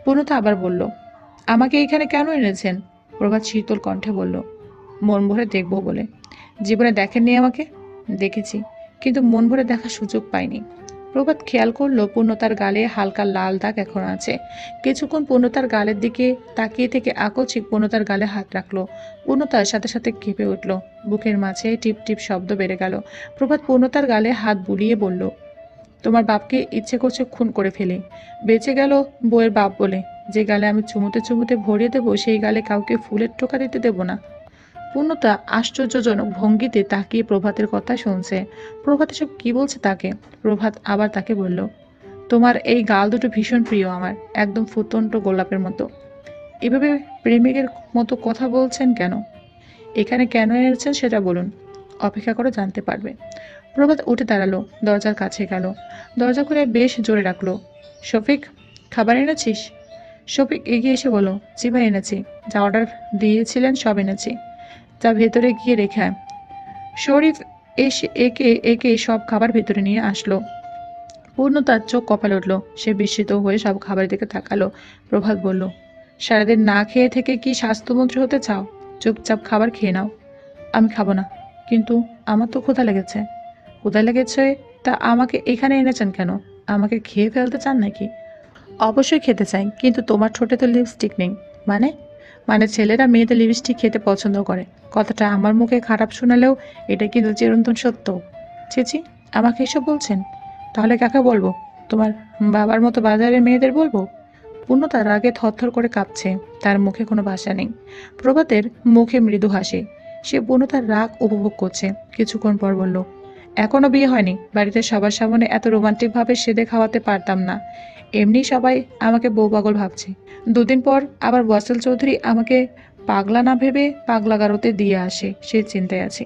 Speaker 1: পূর্ণতা আবার বলল, আমাকে এখানে কেন এনেছেন? প্রভাত শীতল কণ্ঠে বলল, মন ভরে দেখবো বলে। জীবনে দেখেননি আমাকে? দেখেছি, কিন্তু মন ভরে দেখার সুযোগ পাইনি। প্রভাত খেয়াল করলো পূর্ণতার গালে হালকা লাল দাগ এখন আছে। কিছুক্ষণ পূর্ণতার গালের দিকে তাকিয়ে থেকে আকস্মিক পূর্ণতার গালে হাত রাখলো। পূর্ণতার সাথে সাথে কেঁপে উঠল, বুকের মাঝে টিপ টিপ শব্দ বেড়ে গেল। প্রভাত পূর্ণতার গালে হাত বুলিয়ে বলল, তোমার বাপকে ইচ্ছে করছে খুন করে ফেলি। বেঁচে গেল বউয়ের বাপ বলে। যে গালে আমি চুমুতে চুমুতে ভরিয়ে দেবো সেই গালে কাউকে ফুলের টোকা দিতে দেবো না। পূর্ণতা আশ্চর্যজনক ভঙ্গিতে তাকিয়ে প্রভাতের কথা শুনছে। প্রভাত এসব কি বলছে তাকে? প্রভাত আবার তাকে বলল, তোমার এই গাল দুটো ভীষণ প্রিয় আমার, একদম ফুটন্ত গোলাপের মতো। এভাবে প্রেমিকের মতো কথা বলছেন কেন? এখানে কেন এনেছেন সেটা বলুন, অপেক্ষা করে জানতে পারবে। প্রভাত উঠে দাঁড়ালো, দরজার কাছে গেল, দরজা খুলে বেশ জোরে রাখলো, শফিক, খাবার এনেছিস? শফিক এগিয়ে এসে বলল, জি ভাই এনেছি, যা অর্ডার দিয়েছিলেন সব এনেছি, তা ভেতরে গিয়ে রেখে আয়। শরীফ এসে একে একে সব খাবার ভেতরে নিয়ে আসলো। পূর্ণতার চোখ কপালে উঠল, সে বিস্মিত হয়ে সব খাবারের দিকে তাকালো। প্রভাত বলল, সারাদিন না খেয়ে থেকে কি স্বাস্থ্যমন্ত্রী হতে চাও? চুপচাপ খাবার খেয়ে নাও। আমি খাবো না। কিন্তু আমার তো ক্ষুধা লেগেছে। ক্ষুধা লেগেছে তা আমাকে এখানে এনেছেন কেন? আমাকে খেয়ে ফেলতে চান নাকি? অবশ্যই খেতে চাই, কিন্তু তোমার ঠোঁটে তো লিপস্টিক নেই। মানে? মানে ছেলেরা মেয়েদের লিপস্টিক খেতে পছন্দ করে। কথাটা আমার মুখে খারাপ শোনালেও এটা কিন্তু চিরন্তন সত্য। ছিছি, আমাকে এসব বলছেন? তাহলে কাকে বলবো? তোমার বাবার মতো বাজারের মেয়েদের বলবো? পূর্ণতা রাগে থরথর করে কাঁপছে, তার মুখে কোনো ভাষা নেই। প্রভাতের মুখে মৃদু হাসি, সে পূর্ণতার রাগ উপভোগ করছে। কিছুক্ষণ পর বলল, এখনো বিয়ে হয়নি, বাড়িতে সবার সামনে এত রোমান্টিকভাবে সেদে খাওয়াতে পারতাম না। এমনি সবাই আমাকে বউ পাগল ভাবছে। দুদিন পর আবার ওয়াসিল চৌধুরী আমাকে পাগলা না ভেবে পাগলা গারোতে দিয়ে আসে, সেই চিন্তায় আছি।